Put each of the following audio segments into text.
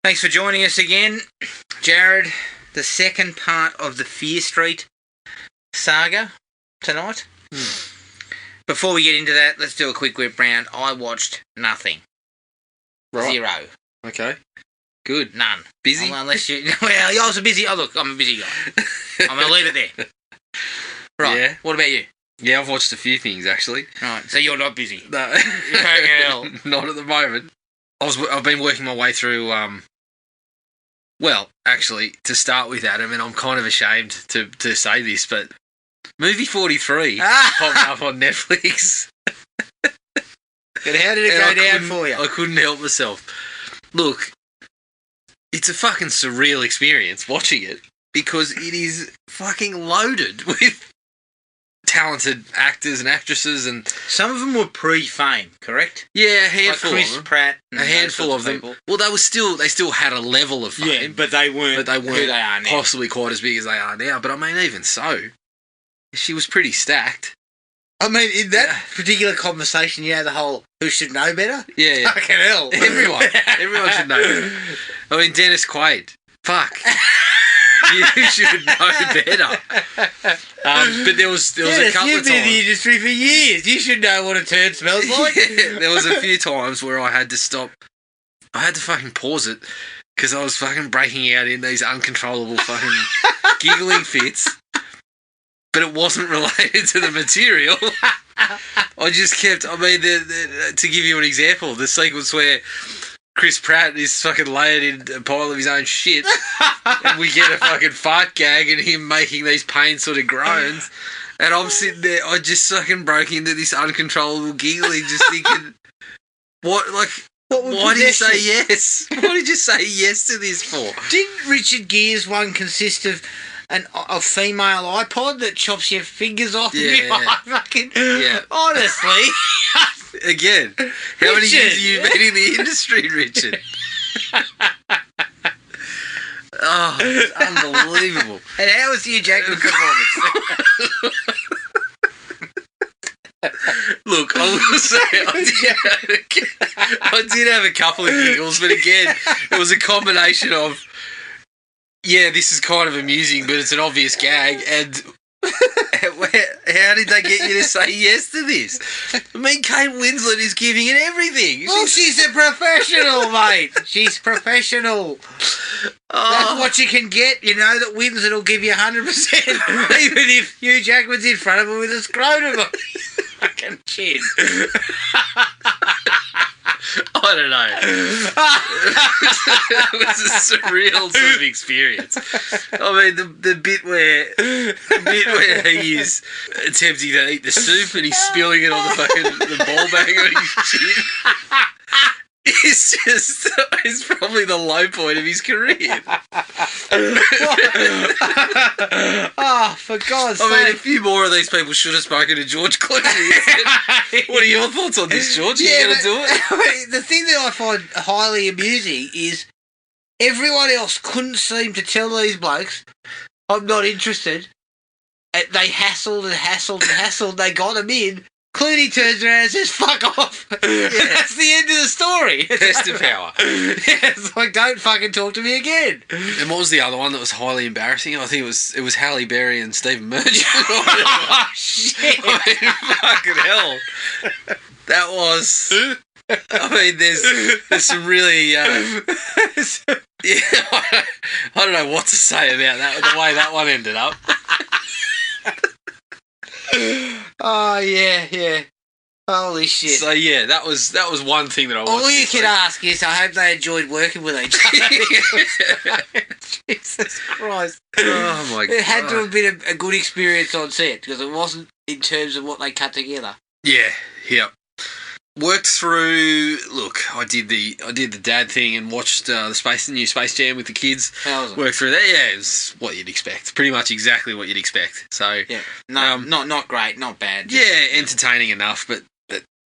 Thanks for joining us again, Jared. The second part of the Fear Street saga tonight. Before we get into that, let's do a quick whip round. I watched nothing. Right. 0. Okay. Good. None. Busy? Unless you... Well, I was a busy... Oh, look, I'm a busy guy. I'm going to leave it there. Right. Yeah. What about you? Yeah, I've watched a few things, actually. Right. So you're not busy? No. You're Not at the moment. I've been working my way through... Well, actually, to start with, Adam, and I'm kind of ashamed to say this, but movie 43 popped up on Netflix. But how did it go down for you? I couldn't help myself. Look, it's a fucking surreal experience watching it because it is fucking loaded with talented actors and actresses, and some of them were pre-fame, correct? Yeah, a handful like Chris of them. Pratt, a handful of them. People. Well, they still had a level of fame. Yeah, but they weren't who they are now. Possibly quite as big as they are now. But I mean, even so, she was pretty stacked. I mean, in that particular conversation, you know, the whole who should know better? Yeah. Fucking hell. Everyone should know better. I mean, Dennis Quaid. Fuck. You should know better. But there was a couple you've of times. Been in the industry for years. You should know what a turd smells like. There was a few times where I had to stop. I had to fucking pause it because I was fucking breaking out in these uncontrollable fucking giggling fits. But it wasn't related to the material. I just kept... I mean, to give you an example, the sequence where Chris Pratt is fucking layered in a pile of his own shit and we get a fucking fart gag and him making these pain sort of groans, and I'm sitting there, I just fucking broke into this uncontrollable giggling, just thinking, why did you say yes? What did you say yes to this for? Didn't Richard Gere's one consist of a female iPod that chops your fingers off? Yeah. Honestly. Again, how many years have you been in the industry, Richard? Oh, it's unbelievable. And how was Hugh Jackman's performance? Look, I will say I did have a couple of giggles, but again, it was a combination of, yeah, this is kind of amusing, but it's an obvious gag, and how did they get you to say yes to this? I mean, Kate Winslet is giving it everything. Well, she's a professional, mate. She's professional. That's what you can get, you know, that Winslet will give you 100%, even if Hugh Jackman's in front of her with a scrotum on his fucking chin. I don't know. It was a surreal sort of experience. I mean, the bit where he is attempting to eat the soup and he's spilling it on the ball bag on his chin. It's probably the low point of his career. Oh, for God's sake. I mean, a few more of these people should have spoken to George Clooney. What are your thoughts on this, George? Are you going to do it? I mean, the thing that I find highly amusing is everyone else couldn't seem to tell these blokes, I'm not interested. They hassled. They got him in. Clooney turns around and says, fuck off. Yeah. That's the end of the story. Test of power. Yeah, it's like, don't fucking talk to me again. And what was the other one that was highly embarrassing? I think it was Halle Berry and Stephen Merchant. Oh, shit. I mean, fucking hell. That was... I mean, there's some really... yeah, I don't know what to say about that, the way that one ended up. Oh, yeah. Holy shit. So, yeah, that was one thing that I watched. All you can ask is, I hope they enjoyed working with each other. Jesus Christ. Oh, my God. It had to have been a good experience on set, because it wasn't in terms of what they cut together. Yeah. Worked through. Look, I did the dad thing and watched the new Space Jam with the kids. How was it? Worked through that. Yeah, it was what you'd expect. Pretty much exactly what you'd expect. So yeah, not great, not bad. Yeah, entertaining enough, but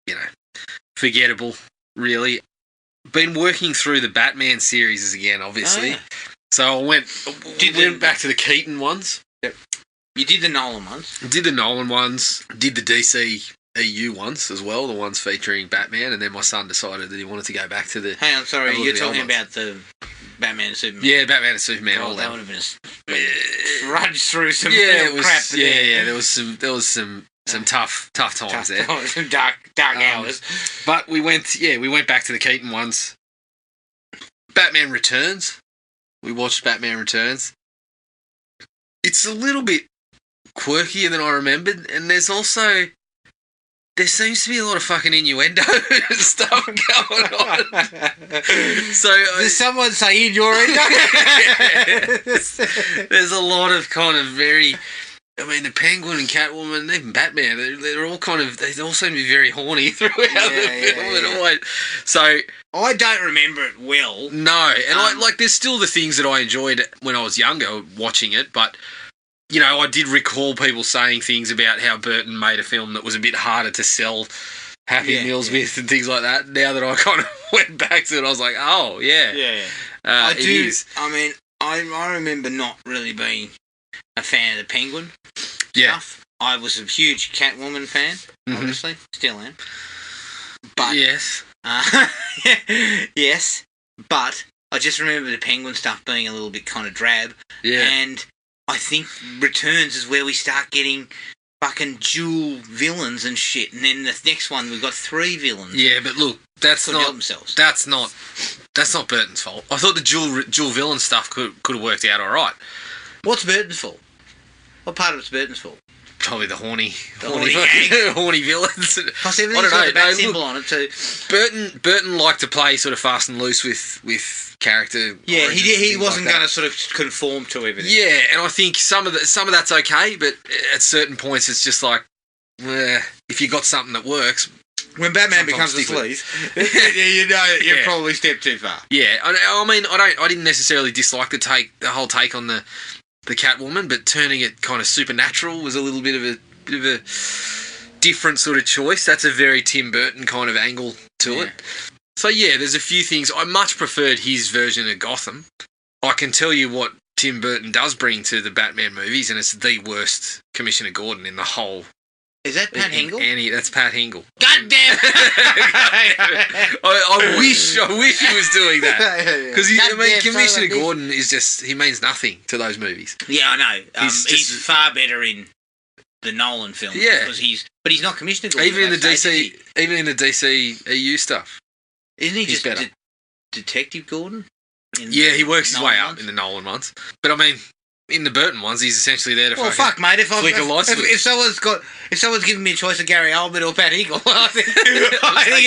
you know, forgettable. Really. Been working through the Batman series again, obviously. Oh, yeah. So I went back to the Keaton ones. Yep. You did the Nolan ones. Did the Nolan ones. Did the DC EU ones as well, the ones featuring Batman, and then my son decided that he wanted to go back to the... Hang on, sorry, you're talking about the Batman and Superman. Yeah, Batman and Superman. God, all that that. would have been a trudge through some It was, crap. There was some tough times there. Some dark hours. But we went back to the Keaton ones. Batman Returns. We watched Batman Returns. It's a little bit quirkier than I remembered, and there seems to be a lot of fucking innuendo stuff going on. So does someone say innuendo? There's a lot of kind of very. I mean, the Penguin and Catwoman, even Batman, they're all kind of. They all seem to be very horny throughout the film. And so I don't remember it well. No, and there's still the things that I enjoyed when I was younger watching it, but. You know, I did recall people saying things about how Burton made a film that was a bit harder to sell Happy Meals with and things like that. Now that I kind of went back to it, I was like, oh, yeah. Yeah. I do. Is. I mean, I remember not really being a fan of the Penguin stuff. I was a huge Catwoman fan, obviously. Still am. But yes. Yes. But I just remember the Penguin stuff being a little bit kind of drab. Yeah. And I think Returns is where we start getting fucking dual villains and shit, and then the next one we've got 3 villains. Yeah, but look, that's not Burton's fault. I thought the dual villain stuff could have worked out all right. What's Burton's fault? What part of it's Burton's fault? Probably the horny villains. Plus everything's got a bat symbol on it too. Burton liked to play sort of fast and loose with character. Yeah, he wasn't going to sort of conform to everything. Yeah, and I think some of that's okay, but at certain points it's just like, if you got something that works. When Batman becomes a sleaze, you know you've probably stepped too far. Yeah, I mean, I didn't necessarily dislike the whole take on the Catwoman, but turning it kind of supernatural was a little bit of a different sort of choice. That's a very Tim Burton kind of angle to it. So yeah, there's a few things. I much preferred his version of Gotham. I can tell you what Tim Burton does bring to the Batman movies, and it's the worst Commissioner Gordon in the whole. Is that Pat Hingle? That's Pat Hingle. God damn it! I wish he was doing that. Because Commissioner Gordon is just, he means nothing to those movies. Yeah, I know. He's far better in the Nolan films. Yeah. But he's not Commissioner Gordon. Even in the DC EU stuff. Isn't he he's just better. Detective Gordon? Yeah, he works his way up in the Nolan ones. But I mean, in the Burton ones, he's essentially there to mate, if someone's giving me a choice of Gary Oldman or Pat Eagle, I think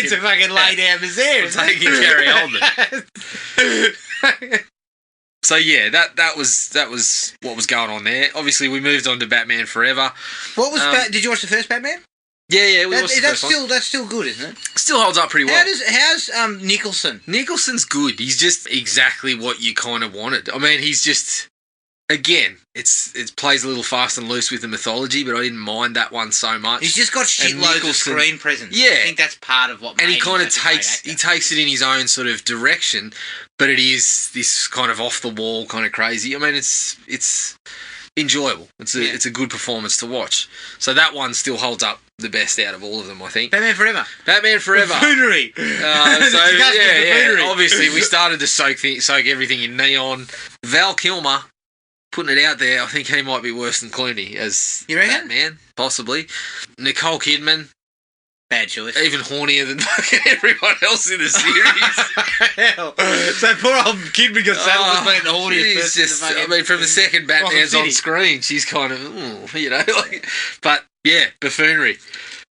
it's a fucking lay down misère. I'm taking Gary Oldman. So yeah, that was what was going on there. Obviously, we moved on to Batman Forever. What was did you watch the first Batman? Yeah, we watched the first one. That's still good, isn't it? Still holds up pretty well. How's Nicholson? Nicholson's good. He's just exactly what you kind of wanted. I mean, he's just. Again, it plays a little fast and loose with the mythology, but I didn't mind that one so much. He's just got shitloads of screen presence. Yeah, I think that's part of what. And he kind of takes it in his own sort of direction, but it is this kind of off the wall, kind of crazy. I mean, it's enjoyable. It's a good performance to watch. So that one still holds up the best out of all of them, I think. Batman Forever. Buffoonery. Obviously, we started to soak everything in neon. Val Kilmer. Putting it out there, I think he might be worse than Clooney as Batman, possibly. Nicole Kidman. Bad choice. Even hornier than fucking everyone else in the series. Hell. So poor old Kidman got saddled with being the horniest person. I mean, from the second Batman's on screen, she's kind of, but yeah, buffoonery.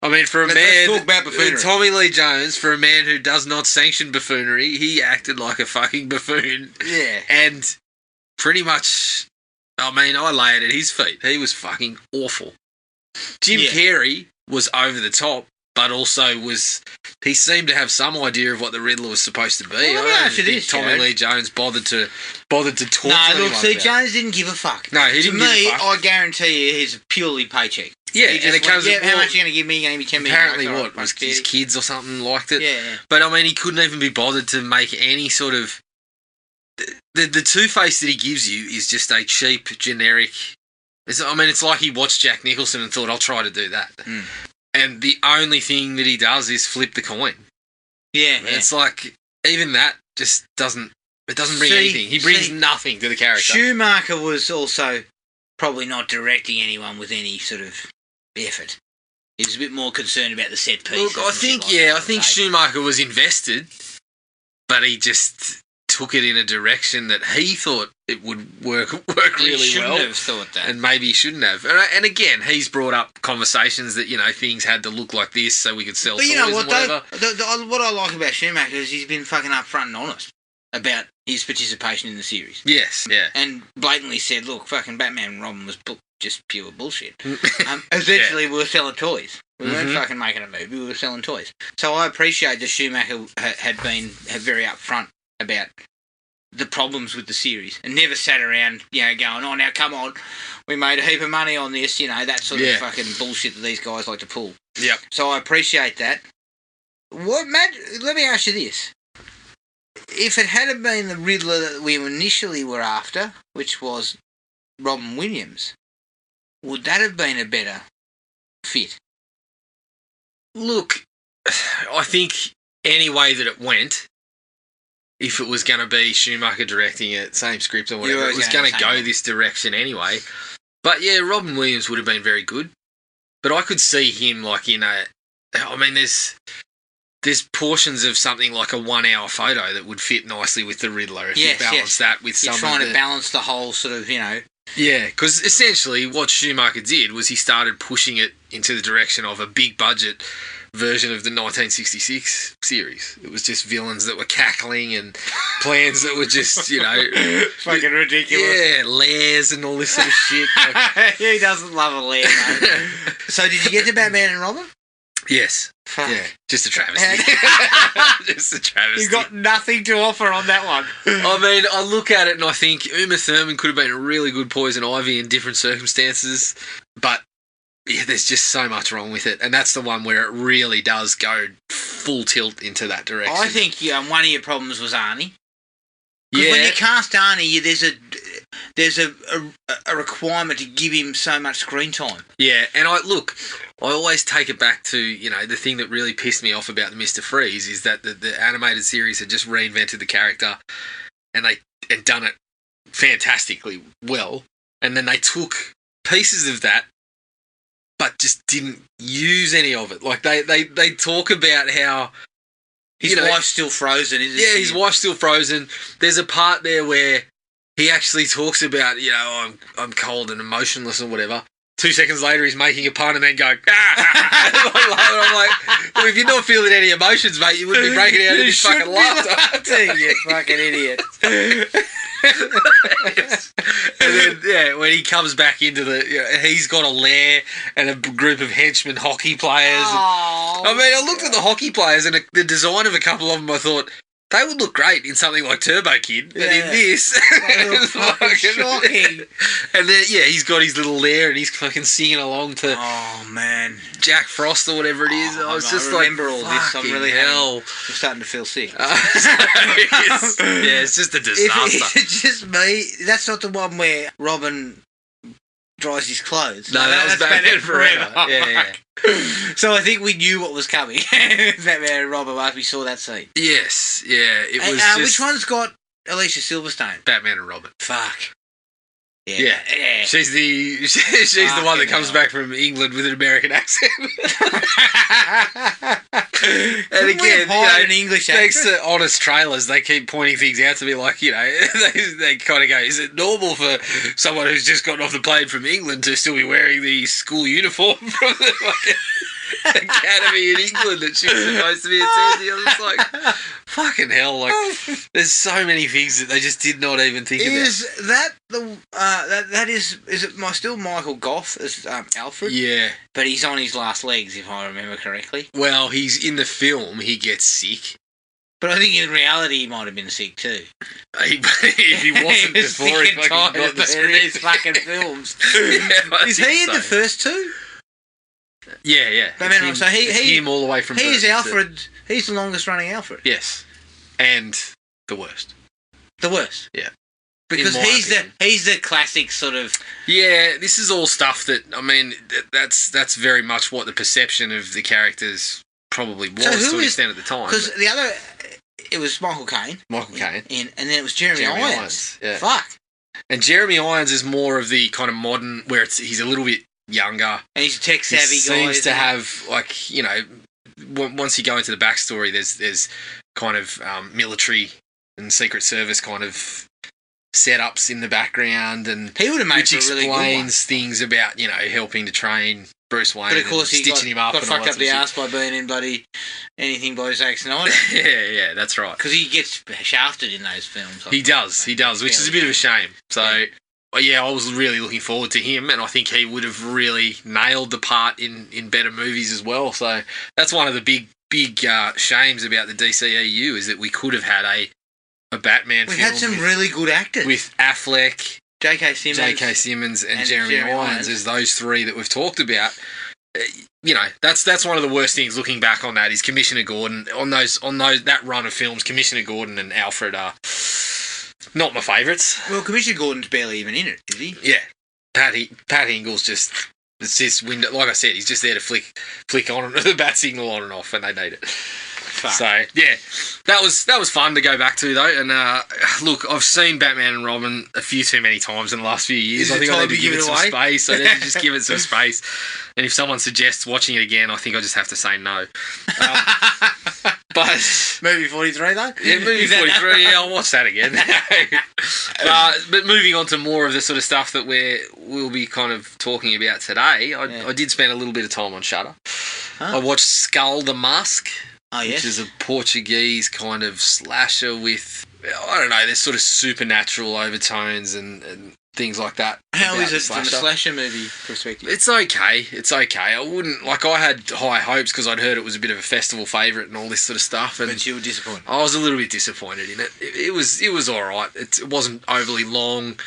I mean, let's talk about buffoonery. Tommy Lee Jones, for a man who does not sanction buffoonery, he acted like a fucking buffoon. Yeah. And pretty much... I mean, I lay it at his feet. He was fucking awful. Jim Carrey was over the top, but also he seemed to have some idea of what the Riddler was supposed to be. Well, I don't think Tommy Lee Jones bothered to talk to anyone about it. Jones didn't give a fuck. No, he didn't give a fuck. I guarantee you he's purely paycheck. Yeah, and it comes how much are you going to give me? You're going to give me 10 million. Apparently, his kids or something liked it? Yeah. But, I mean, he couldn't even be bothered to make any sort of... The Two-Face that he gives you is just a cheap, generic... it's like he watched Jack Nicholson and thought, I'll try to do that. Mm. And the only thing that he does is flip the coin. Yeah. It's like, even that just doesn't... It doesn't bring anything. He brings nothing to the character. Schumacher was also probably not directing anyone with any sort of effort. He was a bit more concerned about the set pieces. Look, I think Schumacher was invested, but he just took it in a direction that he thought it would work really well. He shouldn't have thought that. And maybe he shouldn't have. And again, he's brought up conversations that, things had to look like this so we could sell toys and whatever. What I like about Schumacher is he's been fucking upfront and honest about his participation in the series. Yes, yeah. And blatantly said, look, fucking Batman and Robin was just pure bullshit. Essentially, we were selling toys. We weren't fucking making a movie, we were selling toys. So I appreciate that Schumacher had very upfront about the problems with the series and never sat around, going, oh, now come on, we made a heap of money on this, that sort of fucking bullshit that these guys like to pull. Yep. So I appreciate that. Matt, let me ask you this. If it had been the Riddler that we initially were after, which was Robin Williams, would that have been a better fit? Look, I think any way that it went, if it was going to be Schumacher directing it, same script or whatever, it was going to go this direction anyway. But yeah, Robin Williams would have been very good. But I could see him there's portions of something like a 1 hour photo that would fit nicely with the Riddler if you balance that with You're trying to balance the whole sort of, Yeah, because essentially what Schumacher did was he started pushing it into the direction of a big budget version of the 1966 series. It was just villains that were cackling and plans that were just, fucking ridiculous. Yeah, lairs and all this sort of shit. Who doesn't love a lair, mate? So did you get to Batman and Robin? Yes. Fuck. Yeah, just a travesty. Just a travesty. You've got nothing to offer on that one. I mean, I look at it and I think Uma Thurman could have been a really good Poison Ivy in different circumstances, but yeah, there's just so much wrong with it, and that's the one where it really does go full tilt into that direction. I think one of your problems was Arnie. Because when you cast Arnie, there's a requirement to give him so much screen time. Yeah, and I always take it back to, the thing that really pissed me off about the Mr. Freeze is that the animated series had just reinvented the character and they had done it fantastically well, and then they took pieces of that but just didn't use any of it. Like, they talk about how his wife's still frozen, isn't she? Yeah, his wife's still frozen. There's a part there where he actually talks about, I'm cold and emotionless or whatever. 2 seconds later, he's making a pun and then going, I'm like, well, if you're not feeling any emotions, mate, you wouldn't be breaking out in this fucking laughter. You fucking idiot. And then, when he comes back into he's got a lair and a group of henchmen hockey players. Oh, I mean, I looked at the hockey players and the design of a couple of them, I thought, they would look great in something like Turbo Kid, but in this, it's fucking shocking. And then, he's got his little lair and he's fucking singing along to Jack Frost or whatever it is. I was just like, remember all this. I'm really I'm starting to feel sick. It's just a disaster. It's just me. That's not the one where Robin dries his clothes. No, that's Batman Forever. Yeah. So I think we knew what was coming. Batman and Robin after we saw that scene. Yes, yeah. It was which one's got Alicia Silverstone? Batman and Robin. Fuck. Yeah. She's the one that comes back from England with an American accent. And again, an English thanks to honest trailers, they keep pointing things out to me like, they kind of go, is it normal for someone who's just gotten off the plane from England to still be wearing the school uniform from the fucking academy in England that she's supposed to be attending? I'm just like, fucking hell, like, there's so many things that they just did not even think about. Is that is it still Michael Goff as Alfred? Yeah. But he's on his last legs, if I remember correctly. Well, he's in the film, he gets sick. But I think in reality he might have been sick too. If he wasn't before he fucking got the script. These fucking films. Is he in the first two? Yeah. Batman, so he's him all the way from. He is Alfred. He's the longest running Alfred. Yes, and the worst. The worst. Yeah, because he's the classic sort of. Yeah, this is all stuff that that's very much what the perception of the characters probably was to an extent at the time. Because it was Michael Caine. Michael Caine. And then it was Jeremy Irons. Yeah. Fuck. And Jeremy Irons is more of the kind of modern, where he's a little bit younger. And he's a tech savvy guy. Seems to have, like, you know, once you go into the backstory, there's kind of military and Secret Service kind of setups in the background, and he would have made which a really good one. explains things about, you know, helping to train Bruce Wayne, but of course and stitching him up, got and all fucked that up the sort of ass by burning bloody anything by Zack Snyder. yeah, that's right. Because he gets shafted in those films. He does, which is a bit of a shame. So, yeah, I was really looking forward to him, and I think he would have really nailed the part in better movies as well. So that's one of the big shames about the DCEU, is that we could have had a Batman film. We had some really good actors. With Affleck, J.K. Simmons and Jeremy Irons as those three that we've talked about. You know, that's one of the worst things looking back on that, is Commissioner Gordon on that run of films. Commissioner Gordon and Alfred are not my favourites. Well, Commissioner Gordon's barely even in it, is he? Yeah, Pat Ingle's just, it's this window. Like I said, he's just there to flick on the bat signal on and off, and they need it. Fuck. So yeah, that was fun to go back to though. And look, I've seen Batman and Robin a few too many times in the last few years. I think I need to give it some space. I need to just give it some space. And if someone suggests watching it again, I think I just have to say no. But movie 43 though? Yeah, movie 43, yeah, I'll watch that again. But moving on to more of the sort of stuff that we'll be kind of talking about today, I did spend a little bit of time on Shudder. I watched Skull the Mask, which is a Portuguese kind of slasher with, I don't know, there's sort of supernatural overtones and things like that. How is it from a slasher movie perspective? It's okay. I wouldn't, like, I had high hopes because I'd heard it was a bit of a festival favourite and all this sort of stuff. And but you were disappointed? I was a little bit disappointed in it. It was all right. It wasn't overly long.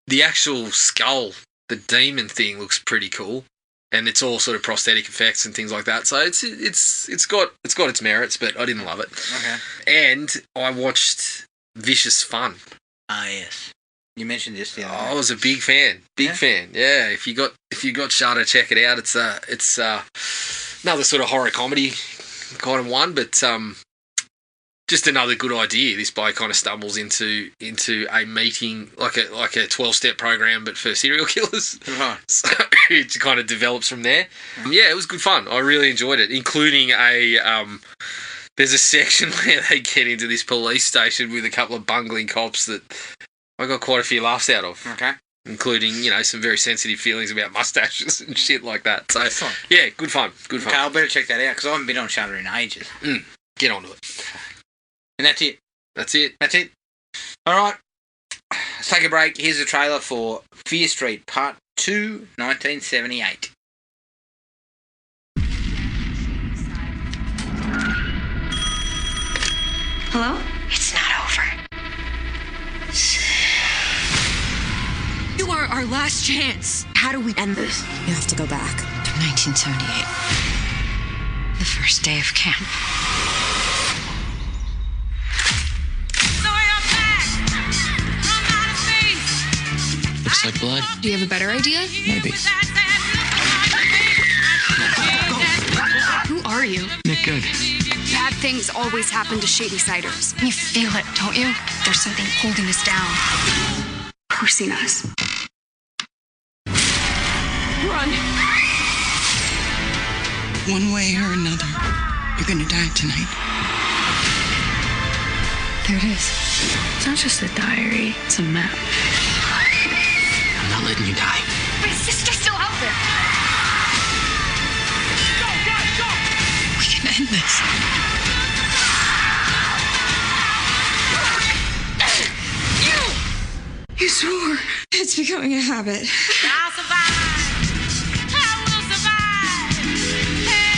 The actual skull, the demon thing, looks pretty cool. And it's all sort of prosthetic effects and things like that. So it's got its merits, but I didn't love it. Okay. And I watched Vicious Fun. Ah, yes. You mentioned this the other day. I was a big fan. Fan. Yeah. If you got Shudder, check it out. It's another sort of horror comedy kind of one, but just another good idea. This bloke kind of stumbles into a meeting, like a 12-step program, but for serial killers. Right. So it kind of develops from there. Yeah, it was good fun. I really enjoyed it, including there's a section where they get into this police station with a couple of bungling cops that I got quite a few laughs out of. Okay. Including, you know, some very sensitive feelings about mustaches and shit like that. So, yeah, good fun. Okay, I better check that out because I haven't been on Shudder in ages. Get onto it. And that's it. That's it. All right. Let's take a break. Here's the trailer for Fear Street Part 2, 1978. Hello? It's not over. You are our last chance. How do we end this? You have to go back to 1978. The first day of camp. Looks like blood. Do you have a better idea? Maybe. Who are you? Nick Good. Bad things always happen to shady siders. You feel it, don't you? There's something holding us down. Forcing us. Run! One way or another, you're gonna die tonight. There it is. It's not just a diary, it's a map. I'm not letting you die. My sister's still out there! Go, guys, go! We can end this. You swore. It's becoming a habit. I'll survive. I will survive. Hey, hey.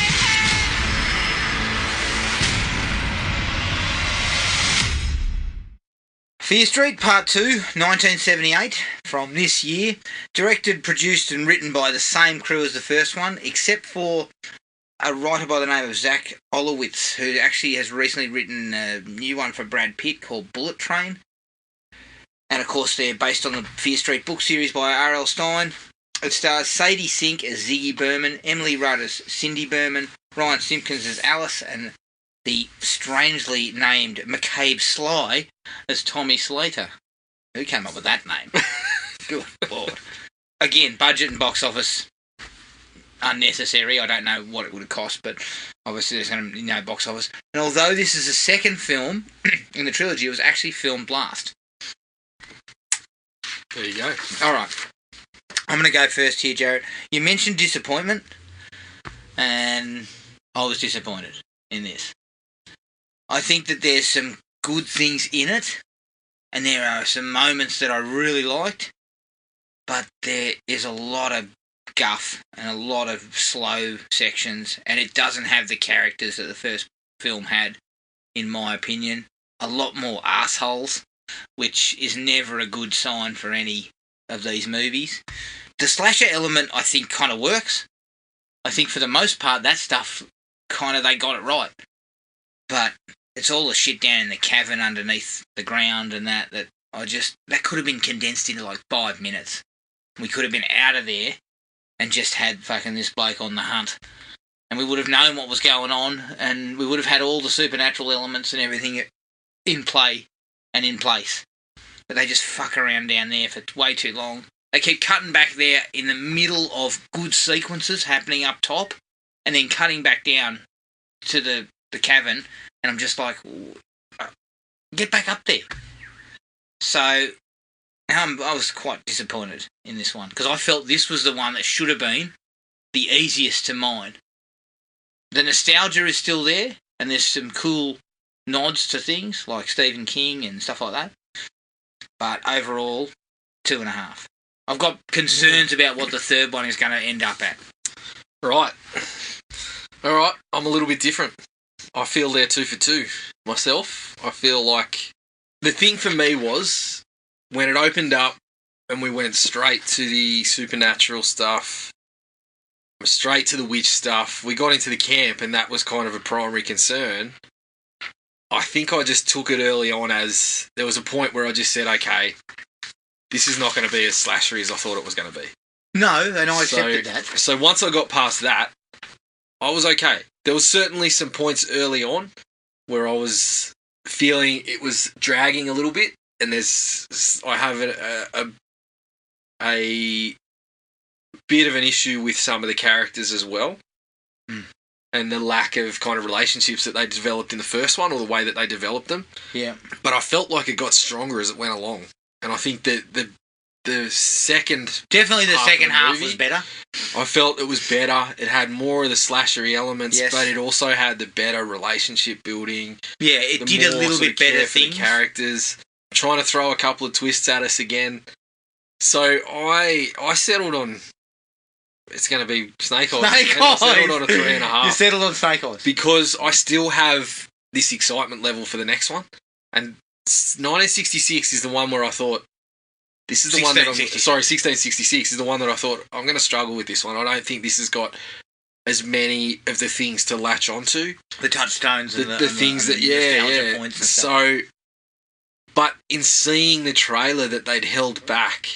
Fear Street Part 2, 1978, from this year. Directed, produced and written by the same crew as the first one, except for a writer by the name of Zach Olowitz, who actually has recently written a new one for Brad Pitt called Bullet Train. And of course they're based on the Fear Street book series by R.L. Stine. It stars Sadie Sink as Ziggy Berman, Emily Rudd as Cindy Berman, Ryan Simpkins as Alice, and the strangely named McCabe Sly as Tommy Slater. Who came up with that name? Good Lord. Again, budget and box office unnecessary. I don't know what it would have cost, but obviously there's going to be no box office. And although this is the second film in the trilogy, it was actually filmed last. There you go. All right. I'm going to go first here, Jared. You mentioned disappointment, and I was disappointed in this. I think that there's some good things in it, and there are some moments that I really liked, but there is a lot of guff and a lot of slow sections, and it doesn't have the characters that the first film had, in my opinion. A lot more assholes, which is never a good sign for any of these movies. The slasher element, I think, kind of works. I think for the most part, that stuff, kind of, they got it right. But it's all the shit down in the cavern underneath the ground and that could have been condensed into like 5 minutes. We could have been out of there and just had fucking this bloke on the hunt. And we would have known what was going on, and we would have had all the supernatural elements and everything in play and in place. But they just fuck around down there for way too long. They keep cutting back there in the middle of good sequences happening up top, and then cutting back down to the cavern, and I'm just like, get back up there. So I was quite disappointed in this one, because I felt this was the one that should have been the easiest to mine. The nostalgia is still there, and there's some cool nods to things like Stephen King and stuff like that. But overall, 2.5. I've got concerns about what the third one is going to end up at. Right. All right. I'm a little bit different. I feel they're 2 for 2 myself. I feel like the thing for me was when it opened up and we went straight to the supernatural stuff, straight to the witch stuff, we got into the camp, and that was kind of a primary concern. I think I just took it early on as there was a point where I just said, okay, this is not going to be as slashery as I thought it was going to be. No, and I accepted that. So once I got past that, I was okay. There was certainly some points early on where I was feeling it was dragging a little bit, and I have a bit of an issue with some of the characters as well. And the lack of kind of relationships that they developed in the first one, or the way that they developed them. Yeah. But I felt like it got stronger as it went along. And I think that the second... Definitely the second half was better. I felt it was better. It had more of the slashery elements, yes, but it also had the better relationship building. Yeah, it did a little bit better things. For the characters. Trying to throw a couple of twists at us again. So I settled on... It's going to be Snake Eyes. Snake Eyes! I settled on a 3.5. You settled on Snake Eyes. Because I still have this excitement level for the next one. And 1966 is the one where I thought, this is the one that 1666 is the one that I thought, I'm going to struggle with this one. I don't think this has got as many of the things to latch onto. The touchstones and the things that, yeah. Points and so, but in seeing the trailer that they'd held back,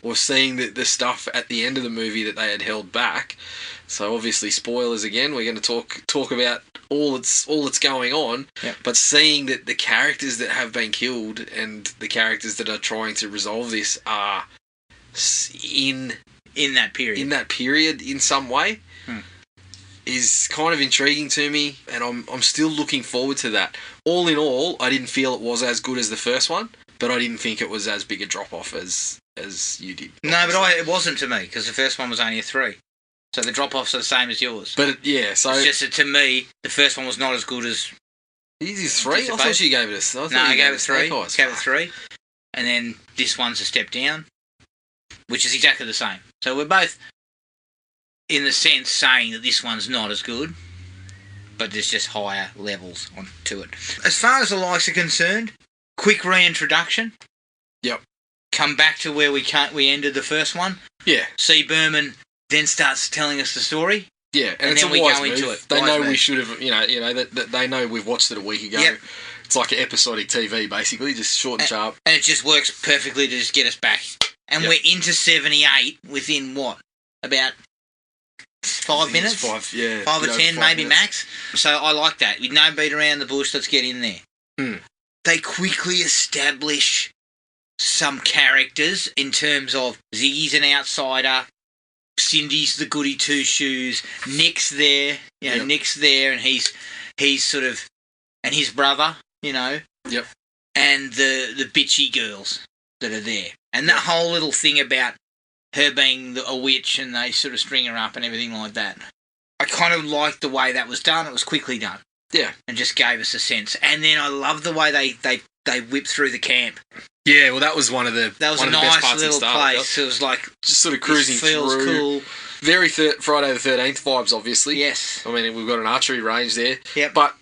or seeing the stuff at the end of the movie that they had held back, so obviously spoilers again, we're going to talk about all that's going on, yep. But seeing that the characters that have been killed and the characters that are trying to resolve this are in that period in some way, is kind of intriguing to me, and I'm still looking forward to that. All in all, I didn't feel it was as good as the first one, but I didn't think it was as big a drop off as you did. No, but it wasn't to me, because the first one was only a 3. So the drop-offs are the same as yours. But, yeah, so... It's just that, to me, the first one was not as good as... Is it 3? I thought you gave it a... No, I gave it 3. Gave it 3. And then this one's a step down, which is exactly the same. So we're both, in the sense, saying that this one's not as good, but there's just higher levels to it. As far as the likes are concerned, quick reintroduction. Yep. Come back to where we ended the first one. Yeah. C. Berman then starts telling us the story. Yeah, and it's then a we wise go move. into it. They Wise know move. we should have, that they know we've watched it a week ago. Yep. It's like an episodic TV, basically, just short and sharp. And it just works perfectly to just get us back. And we're into 78 within what? About 5 minutes? 5, yeah. 5 or you know, 10, 5 maybe minutes. max. So I like that. With no beat around the bush, let's get in there. They quickly establish some characters in terms of Ziggy's an outsider, Cindy's the goody two-shoes, Nick's there, Nick's there, and he's sort of, and his brother, and the bitchy girls that are there. And that whole little thing about her being a witch and they sort of string her up and everything like that. I kind of liked the way that was done. It was quickly done. Yeah. And just gave us a sense. And then I love the way they whipped through the camp. Yeah, well, that was one of the That was one a of the best nice parts little of the place. It was like just sort of cruising feels through. Cool. Very Friday the 13th vibes, obviously. Yes. I mean, we've got an archery range there. Yep. But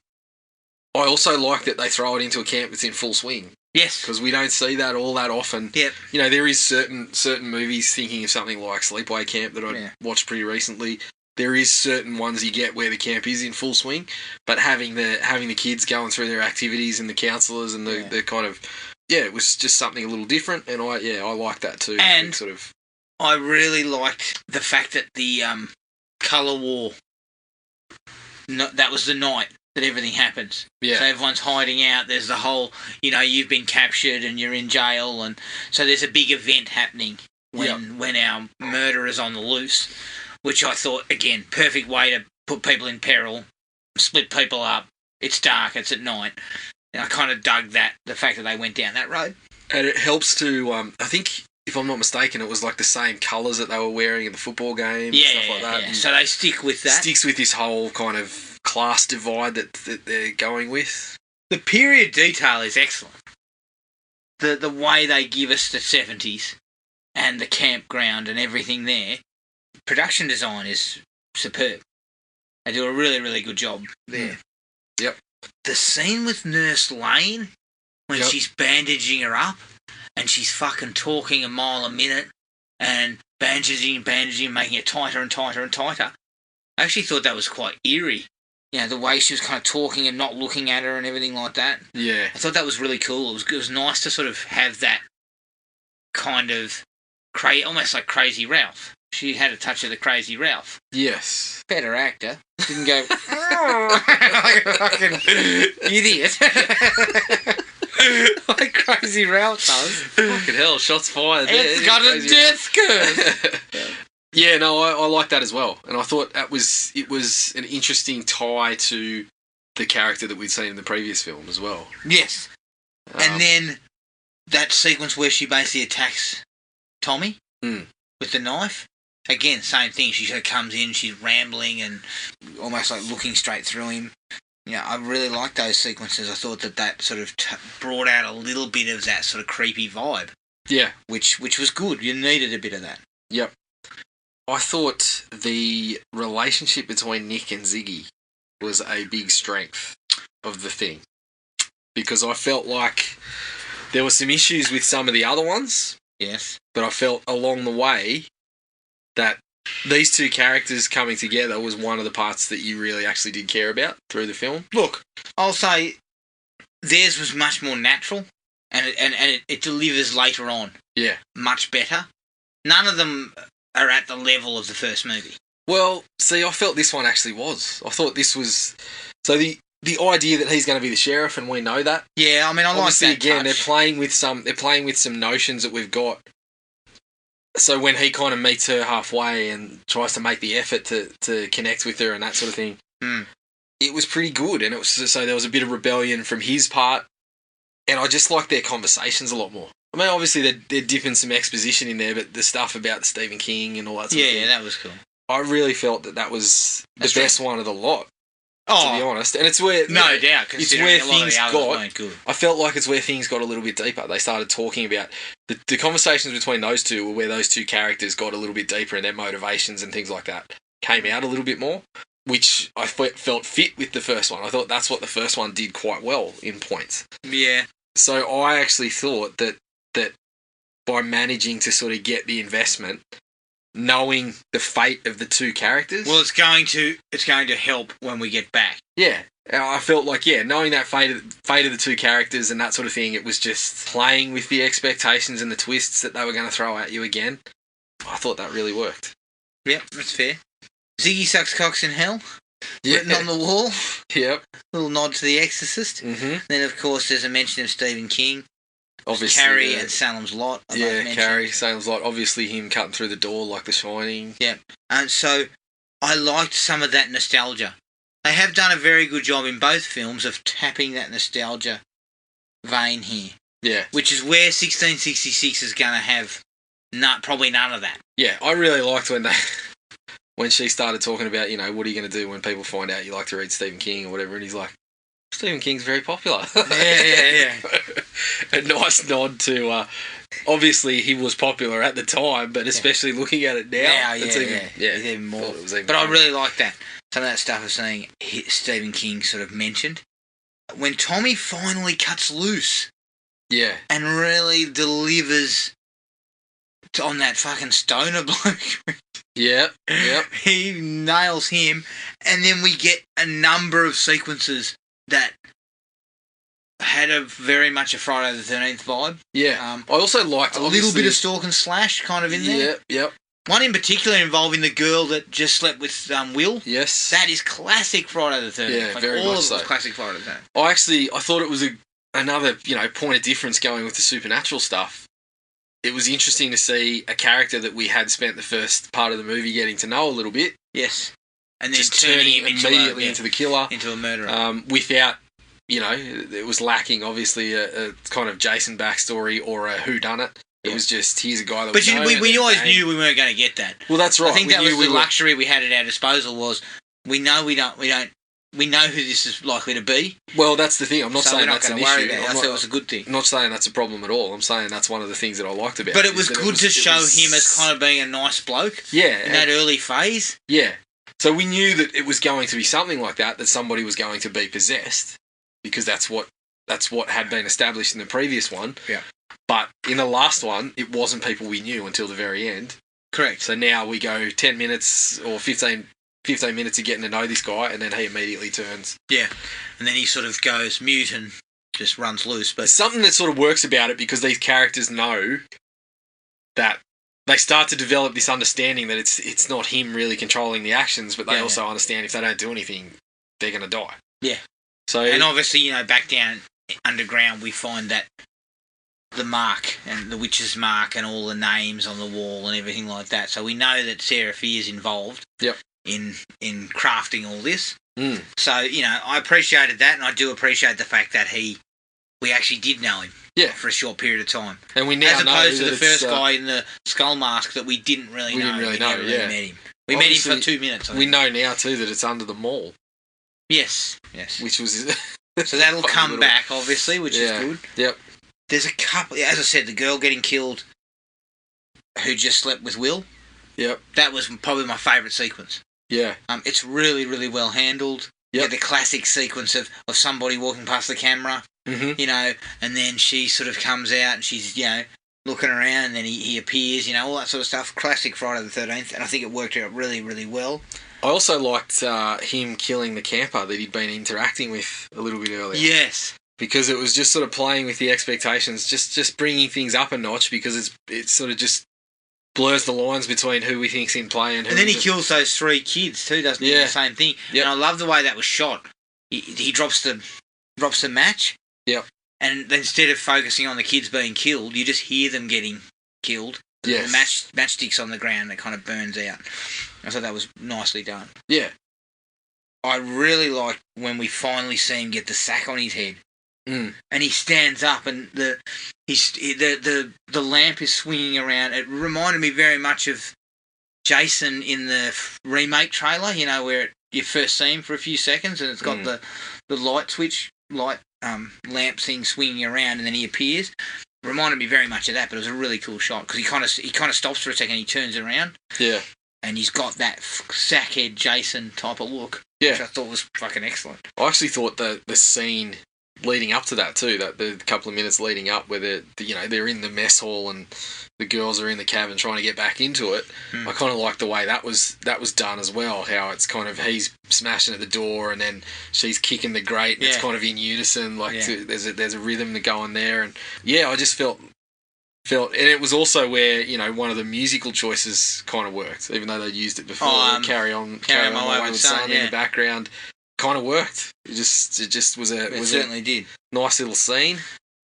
I also like that they throw it into a camp that's in full swing. Yes. Because we don't see that all that often. Yep. You know, there is certain movies, thinking of something like Sleepaway Camp that I watched pretty recently. There is certain ones you get where the camp is in full swing, but having the kids going through their activities and the counsellors and the kind of it was just something a little different, and I like that too. And sort of, I really liked the fact that the colour war. That was the night that everything happens. Yeah. So everyone's hiding out. There's the whole, you've been captured and you're in jail, and so there's a big event happening when our murderer's on the loose, which I thought, again, perfect way to put people in peril, split people up. It's dark. It's at night. And I kind of dug that, the fact that they went down that road. And it helps to, I think, if I'm not mistaken, it was like the same colours that they were wearing in the football game, stuff like that. Yeah. So they stick with that. Sticks with this whole kind of class divide that they're going with. The period detail is excellent. The way they give us the 70s and the campground and everything there, production design is superb. They do a really, really good job there. Yep. The scene with Nurse Lane, when she's bandaging her up and she's fucking talking a mile a minute and bandaging, making it tighter and tighter and tighter. I actually thought that was quite eerie. The way she was kind of talking and not looking at her and everything like that. Yeah. I thought that was really cool. It was nice to sort of have that kind of almost like Crazy Ralph. She had a touch of the Crazy Ralph. Yes. Better actor. Didn't go like a fucking idiot. Like Crazy Ralph does. Fucking hell, shots fired there. It's got a death curve. Yeah, no, I like that as well. And I thought it was an interesting tie to the character that we'd seen in the previous film as well. Yes. And then that sequence where she basically attacks Tommy with the knife. Again, same thing. She sort of comes in, she's rambling and almost like looking straight through him. I really liked those sequences. I thought that sort of brought out a little bit of that sort of creepy vibe. Yeah. Which was good. You needed a bit of that. Yep. I thought the relationship between Nick and Ziggy was a big strength of the thing. Because I felt like there were some issues with some of the other ones. Yes. But I felt along the way that these two characters coming together was one of the parts that you really actually did care about through the film. Look, I'll say theirs was much more natural, and it delivers later on. Yeah. Much better. None of them are at the level of the first movie. Well, see, I felt this one actually was. I thought this was... So the idea that he's going to be the sheriff, and we know that. Yeah, I mean, I like that again, touch. they're playing with some notions that we've got. So when he kind of meets her halfway and tries to make the effort to connect with her and that sort of thing, it was pretty good. And it was so there was a bit of rebellion from his part, and I just like their conversations a lot more. I mean, obviously they're dipping some exposition in there, but the stuff about Stephen King and all that sort of thing. Yeah, that was cool. I really felt that was the best one of the lot. Oh, to be honest, and it's where no doubt, it's where things got. Good. I felt like it's where things got a little bit deeper. They started talking about the conversations between those two, were where those two characters got a little bit deeper and their motivations and things like that came out a little bit more, which I felt fit with the first one. I thought that's what the first one did quite well in points. Yeah. So I actually thought that by managing to sort of get the investment, knowing the fate of the two characters. Well, it's going to help when we get back. Yeah. I felt like, knowing that fate of the two characters and that sort of thing, it was just playing with the expectations and the twists that they were going to throw at you again. I thought that really worked. Yep, that's fair. Ziggy sucks cocks in hell. Yeah. Written on the wall. Yep. Little nod to The Exorcist. Mm-hmm. Then, of course, there's a mention of Stephen King. Obviously, Carrie and Salem's Lot. Carrie, Salem's Lot. Obviously, him cutting through the door like The Shining. Yeah. And so I liked some of that nostalgia. They have done a very good job in both films of tapping that nostalgia vein here. Yeah. Which is where 1666 is going to have probably none of that. Yeah, I really liked when she started talking about, what are you going to do when people find out you like to read Stephen King or whatever, and he's like, Stephen King's very popular. Yeah. A nice nod to, obviously he was popular at the time, but especially looking at it now, it's even more. But I really like that. Some of that stuff of seeing Stephen King sort of mentioned. When Tommy finally cuts loose. Yeah. And really delivers on that fucking stoner bloke. Yep. He nails him, and then we get a number of sequences that had a very much a Friday the 13th vibe. Yeah. I also liked a little bit of stalk and slash kind of in there. Yep. One in particular involving the girl that just slept with Will. Yes. That is classic Friday the 13th. Yeah, very much so. All of it was classic Friday the 13th. I thought it was another, point of difference going with the supernatural stuff. It was interesting to see a character that we had spent the first part of the movie getting to know a little bit. Yes. And then just turning him immediately into the killer. Into a murderer. Without, it was lacking, obviously, a kind of Jason backstory or a whodunit. It was just, here's a guy that we always knew we weren't going to get that. Well, that's right. I think that was the luxury we had at our disposal was we know who this is likely to be. Well, that's the thing. I'm not saying that's an issue. I thought it was a good thing. I'm not saying that's a problem at all. I'm saying that's one of the things that I liked about it. But it was good to show him as kind of being a nice bloke. Yeah. In that early phase. Yeah. So we knew that it was going to be something like that somebody was going to be possessed, because that's what had been established in the previous one. Yeah. But in the last one, it wasn't people we knew until the very end. Correct. So now we go 10 minutes or 15 minutes of getting to know this guy, and then he immediately turns. Yeah. And then he sort of goes mute and just runs loose. But there's something that sort of works about it, because these characters know that they start to develop this understanding that it's not him really controlling the actions, but they also understand if they don't do anything, they're going to die. Yeah. So, and obviously, back down underground, we find that the mark and the witch's mark and all the names on the wall and everything like that. So we know that Sarah Fee is involved. Yep. In crafting all this. Mm. So, I appreciated that, and I do appreciate the fact that we actually did know him. Yeah. For a short period of time. And we now know, as opposed to the first guy in the skull mask that we didn't really know. We never really met him. We met him for 2 minutes. We know now too that it's under the mall. Yes. Which was so that'll come back, obviously, which is good. Yep. There's a couple, as I said, the girl getting killed who just slept with Will. Yep. That was probably my favourite sequence. Yeah. It's really, really well handled. Yep. Yeah, the classic sequence of somebody walking past the camera, and then she sort of comes out and she's, looking around, and then he appears, all that sort of stuff. Classic Friday the 13th, and I think it worked out really, really well. I also liked him killing the camper that he'd been interacting with a little bit earlier. Yes. Because it was just sort of playing with the expectations, just bringing things up a notch, because it sort of just blurs the lines between who we think's in play and who. And then he kills those 3 kids too, doesn't he? The same thing. Yep. And I love the way that was shot. He drops the match. Yep. And instead of focusing on the kids being killed, you just hear them getting killed. Yes. The matchsticks on the ground that kind of burns out. I thought that was nicely done. Yeah. I really liked when we finally see him get the sack on his head. Mm. And he stands up, and the lamp is swinging around. It reminded me very much of Jason in the remake trailer, where you first see him for a few seconds, and it's got the light lamp thing swinging around, and then he appears. It reminded me very much of that, but it was a really cool shot, because he kind of stops for a second, he turns around. Yeah. And he's got that sackhead Jason type of look, which I thought was fucking excellent. I actually thought the scene leading up to that too, that the couple of minutes leading up where they're in the mess hall and the girls are in the cabin trying to get back into it. I kind of liked the way that was done as well. How it's kind of he's smashing at the door and then she's kicking the grate and it's kind of in unison. Like there's a rhythm to go on there, and I just felt felt, and it was also where one of the musical choices kind of worked, even though they'd used it before. Carry on, my wayward son in the background, kind of worked. It just was a certainly did. Nice little scene.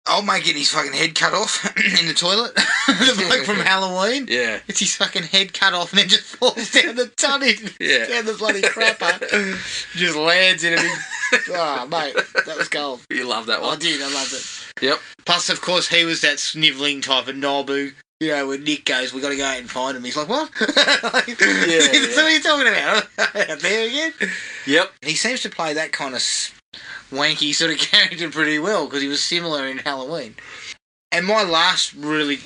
Old mate getting his fucking head cut off in the toilet. The bloke from Halloween. Yeah. It's his fucking head cut off and then just falls down the tonnage. Yeah. Down the bloody crapper. Just lands in a big... Oh, mate, that was gold. You loved that one. I did, I loved it. Yep. Plus, of course, he was that snivelling type of knob who, when Nick goes, we got to go out and find him. He's like, what? So what are you talking about? Out there again? Yep. He seems to play that kind of wanky sort of character pretty well because he was similar in Halloween. And my last the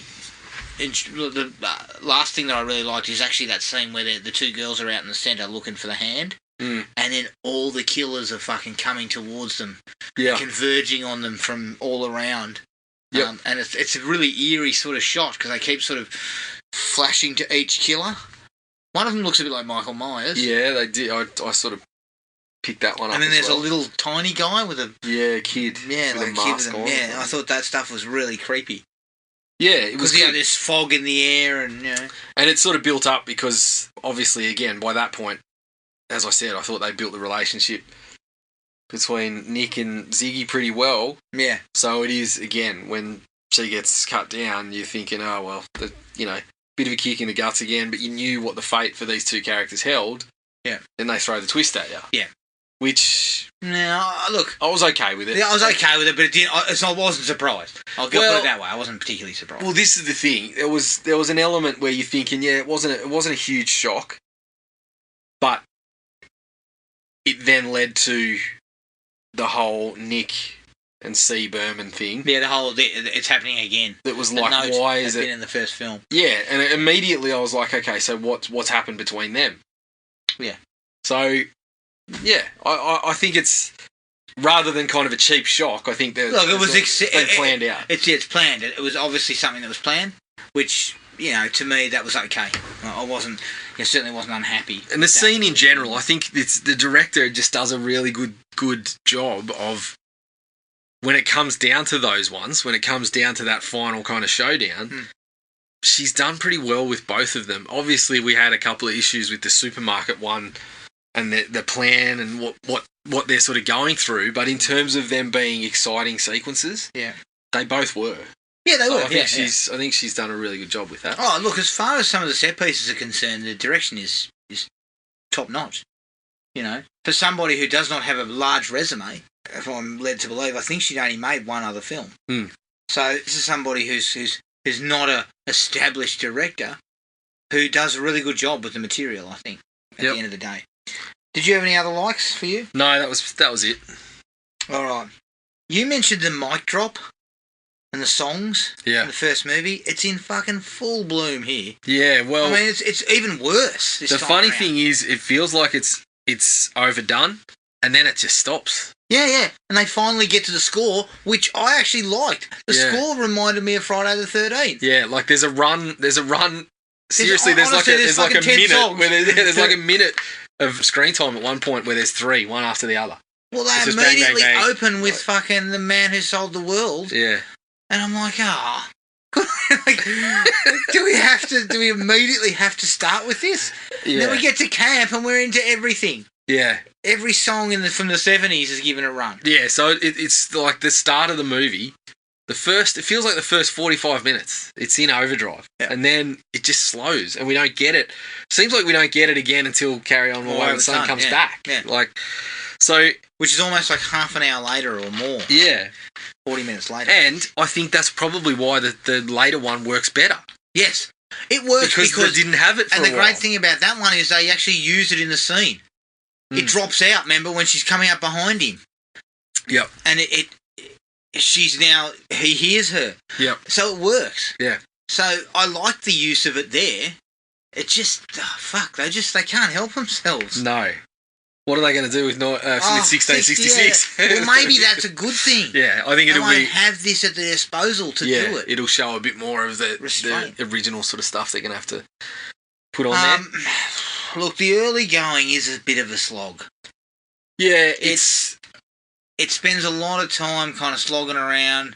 last thing that I really liked is actually that scene where the two girls are out in the centre looking for the hand. And then all the killers are fucking coming towards them, converging on them from all around. Yep. And it's a really eerie sort of shot because they keep sort of flashing to each killer. One of them looks a bit like Michael Myers. Yeah, they did. I sort of picked that one up. And then there's a little tiny guy with a kid. Yeah, with like a mask on. Yeah, I thought that stuff was really creepy. Yeah, it was because there's fog in the air and and it sort of built up because obviously again by that point, as I said, I thought they built the relationship between Nick and Ziggy pretty well. Yeah. So it is, again, when she gets cut down, you're thinking, oh, well, bit of a kick in the guts again, but you knew what the fate for these two characters held. Yeah. Then they throw the twist at you. Yeah. Which... Now, look... I was okay with it. Yeah, I was okay with it, but I wasn't surprised. I'll put it that way. I wasn't particularly surprised. Well, this is the thing. There was an element where you're thinking, it wasn't a huge shock, but it then led to the whole Nick and C. Berman thing. Yeah, it's happening again. That was like, why is it? Been in the first film. Yeah, and immediately I was like, okay, so what's happened between them? Yeah. So, yeah, I think it's rather than kind of a cheap shock. I think that it was planned out. It's planned. It was obviously something that was planned, which to me that was okay. I wasn't. Certainly wasn't unhappy. And the scene in general, I think the director just does a really good job of when it comes down to those ones, when it comes down to that final kind of showdown, she's done pretty well with both of them. Obviously, we had a couple of issues with the supermarket one and the plan and what they're sort of going through, but in terms of them being exciting sequences, they both were. Yeah, they were. I think she's done a really good job with that. Oh, look, as far as some of the set pieces are concerned, the direction is top notch. For somebody who does not have a large resume, if I'm led to believe, I think she'd only made one other film. So this is somebody who's not a established director who does a really good job with the material. I think at the end of the day. Did you have any other likes for you? No, that was it. All right. You mentioned the mic drop. And the songs in the first movie, it's in fucking full bloom here. Yeah, well... I mean, it's even worse this time The funny around. thing is, it feels like it's overdone, and then it just stops. Yeah. And they finally get to the score, which I actually liked. The score reminded me of Friday the 13th. Yeah, like there's a run... Seriously, there's like a minute songs. where there's like a minute of screen time at one point where there's three, one after the other. Well, they immediately open with fucking The Man Who Sold the World. Yeah. And I'm like, do we immediately have to start with this? Yeah. Then we get to camp and we're into everything. Yeah. Every song from the 70s is given a run. Yeah, so it's like the start of the movie. It feels like the first 45 minutes. It's in overdrive. Yeah. And then it just slows and we don't get it. Seems like we don't get it again until Carry On My Wayward Son comes back. Yeah. Which is almost like half an hour later or more. Yeah. 40 minutes later. And I think that's probably why the later one works better. Yes. It works because they didn't have it for a while. And the great thing about that one is they actually use it in the scene. It drops out, remember, when she's coming up behind him. Yep. And he hears her. Yep. So it works. Yeah. So I like the use of it there. It just, they can't help themselves. No. What are they going to do with 1666? Yeah. Well, maybe that's a good thing. Yeah, I think they won't have this at their disposal to do it. It'll show a bit more of the original sort of stuff they're going to have to put on there. Look, the early going is a bit of a slog. Yeah, it spends a lot of time kind of slogging around,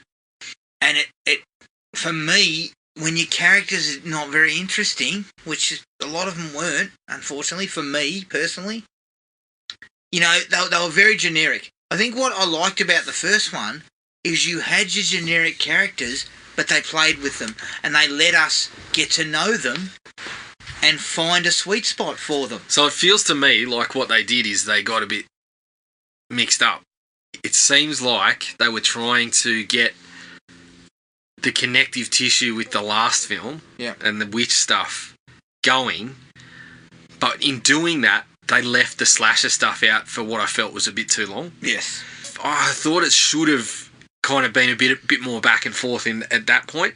and it for me when your characters are not very interesting, which a lot of them weren't, unfortunately, for me personally, you know, they were very generic. I think what I liked about the first one is you had your generic characters, but they played with them, and they let us get to know them and find a sweet spot for them. So it feels to me like what they did is they got a bit mixed up. It seems like they were trying to get the connective tissue with the last film and the witch stuff going, but in doing that, they left the slasher stuff out for what I felt was a bit too long. Yes. I thought it should have kind of been a bit more back and forth at that point.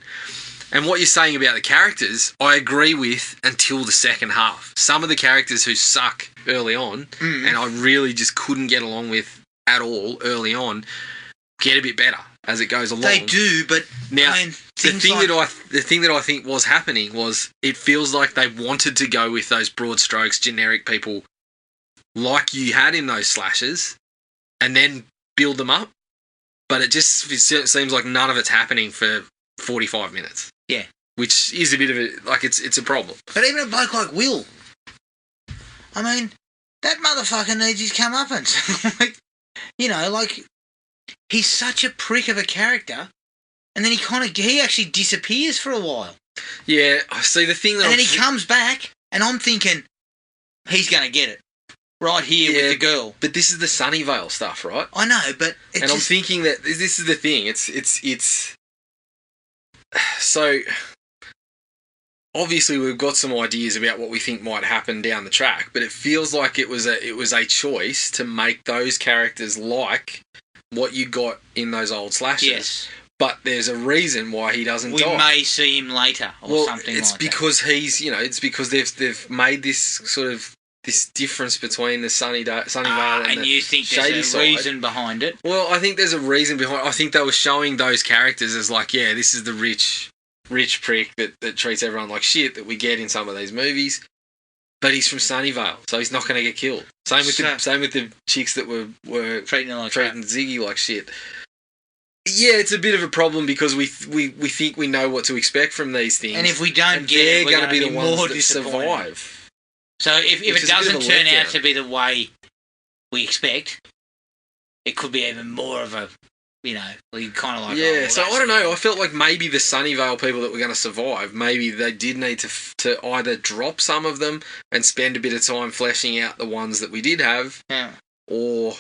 And what you're saying about the characters, I agree with until the second half. Some of the characters who suck early on, and I really just couldn't get along with at all early on, get a bit better as it goes along. They do, but now, I mean, the thing that I think was happening was it feels like they wanted to go with those broad strokes, generic people like you had in those slashes, and then build them up. But it seems like none of it's happening for 45 minutes. Yeah. Which is a bit of it's a problem. But even a bloke like Will, I mean, that motherfucker needs his comeuppance. You know, like, he's such a prick of a character, and then he actually disappears for a while. Yeah, I see the thing that... And then he comes back, and I'm thinking, he's going to get it. Right here with the girl. But this is the Sunnyvale stuff, right? I know, but I'm thinking that this is the thing. It's so obviously we've got some ideas about what we think might happen down the track, but it feels like it was a choice to make those characters like what you got in those old slashes. Yes. But there's a reason why he doesn't die. We may see him later or something like that. It's because it's because they've made this sort of this difference between the Sunnyvale and you think there's a reason behind it? Well, I think there's a reason behind it. I think they were showing those characters as like, yeah, this is the rich prick that treats everyone like shit that we get in some of these movies. But he's from Sunnyvale, so he's not going to get killed. Same with the chicks that were treating Ziggy like shit. Yeah, it's a bit of a problem because we think we know what to expect from these things, and if we don't get it, we're going to be the ones that survive. So if it doesn't turn out to be the way we expect, it could be even more of a, you know, kind of like... Yeah, so I don't know. I felt like maybe the Sunnyvale people that were going to survive, maybe they did need to either drop some of them and spend a bit of time fleshing out the ones that we did have, or...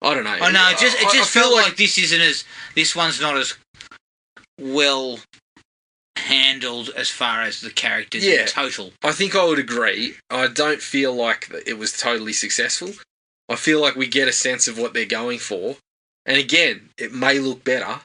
I don't know. I know, it just felt like this one's not as well handled as far as the characters in total. I think I would agree. I don't feel like it was totally successful. I feel like we get a sense of what they're going for. And again, it may look better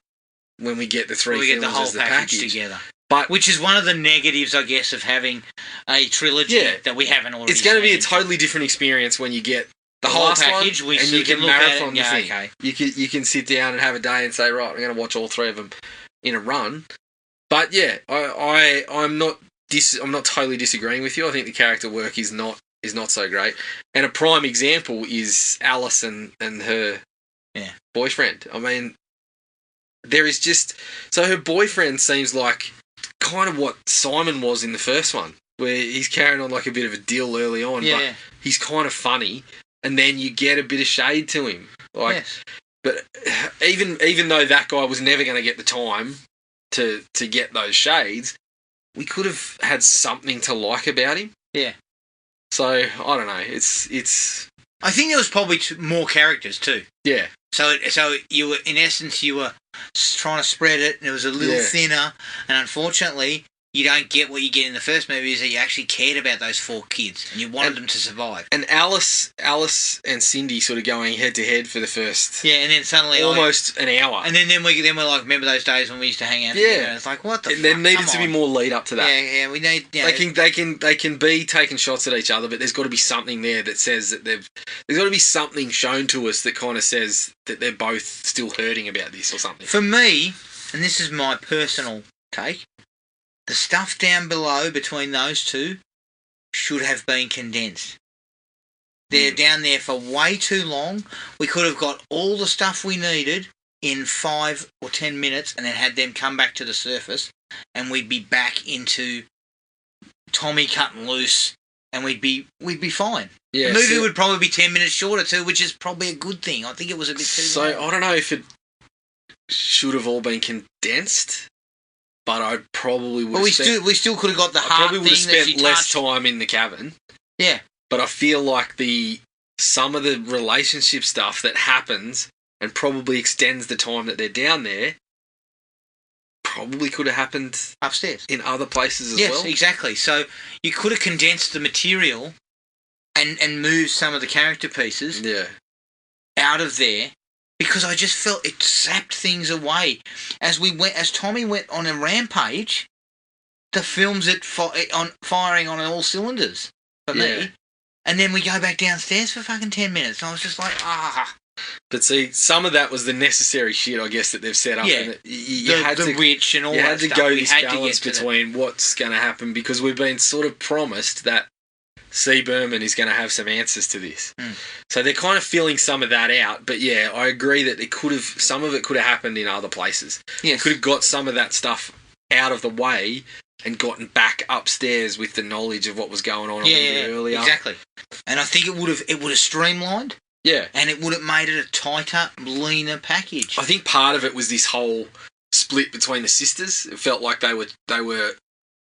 when we get the three films the whole as the package together. But which is one of the negatives, I guess, of having a trilogy that we haven't already seen. It's going to be a totally different experience when you get the whole package, and you can marathon the thing. Okay. You can sit down and have a day and say, right, I'm going to watch all three of them in a run. But yeah, I'm not totally disagreeing with you. I think the character work is not so great. And a prime example is Alice and her boyfriend. I mean, there is just... So her boyfriend seems like kind of what Simon was in the first one, where he's carrying on like a bit of a deal early on, but he's kind of funny, and then you get a bit of shade to him. But even though that guy was never going to get the time to get those shades, we could have had something to like about him. Yeah. So, I don't know. It's... I think there was probably more characters too. Yeah. So you were, in essence, trying to spread it, and it was a little thinner, and unfortunately, you don't get what you get in the first movie, is that you actually cared about those four kids, and you wanted them to survive. And Alice and Cindy sort of going head to head for the first... Yeah, and then suddenly... Almost an hour. And then we're like, remember those days when we used to hang out together? And it's like, what the fuck? There needed to be more lead up to that. Yeah, we need... You know, they can be taking shots at each other, but there's got to be something there that says that there's got to be something shown to us that kind of says that they're both still hurting about this or something. For me, and this is my personal take, the stuff down below between those two should have been condensed. They're down there for way too long. We could have got all the stuff we needed in 5 or 10 minutes and then had them come back to the surface and we'd be back into Tommy cutting loose, and we'd be fine. Yeah, the movie would probably be 10 minutes shorter too, which is probably a good thing. I think it was a bit too long. I don't know if it should have all been condensed, but I probably would. But we still could have got the heart thing. Probably would have spent spent less time in the cabin. Yeah, but I feel like some of the relationship stuff that happens and probably extends the time that they're down there probably could have happened upstairs in other places as well. Yes, exactly. So you could have condensed the material and moved some of the character pieces out of there, because I just felt it sapped things away. As Tommy went on a rampage, the film's firing on all cylinders for me. And then we go back downstairs for fucking 10 minutes. And I was just like, But see, some of that was the necessary shit, I guess, that they've set up. Yeah, and you had the witch and all that stuff. You had to go this balance between what's going to happen, because we've been sort of promised that C. Berman is going to have some answers to this. So they're kind of filling some of that out. But yeah, I agree that some of it could have happened in other places. Yes. Could have got some of that stuff out of the way and gotten back upstairs with the knowledge of what was going on a little bit earlier. Exactly. And I think it would have streamlined. Yeah. And it would have made it a tighter, leaner package. I think part of it was this whole split between the sisters. It felt like they were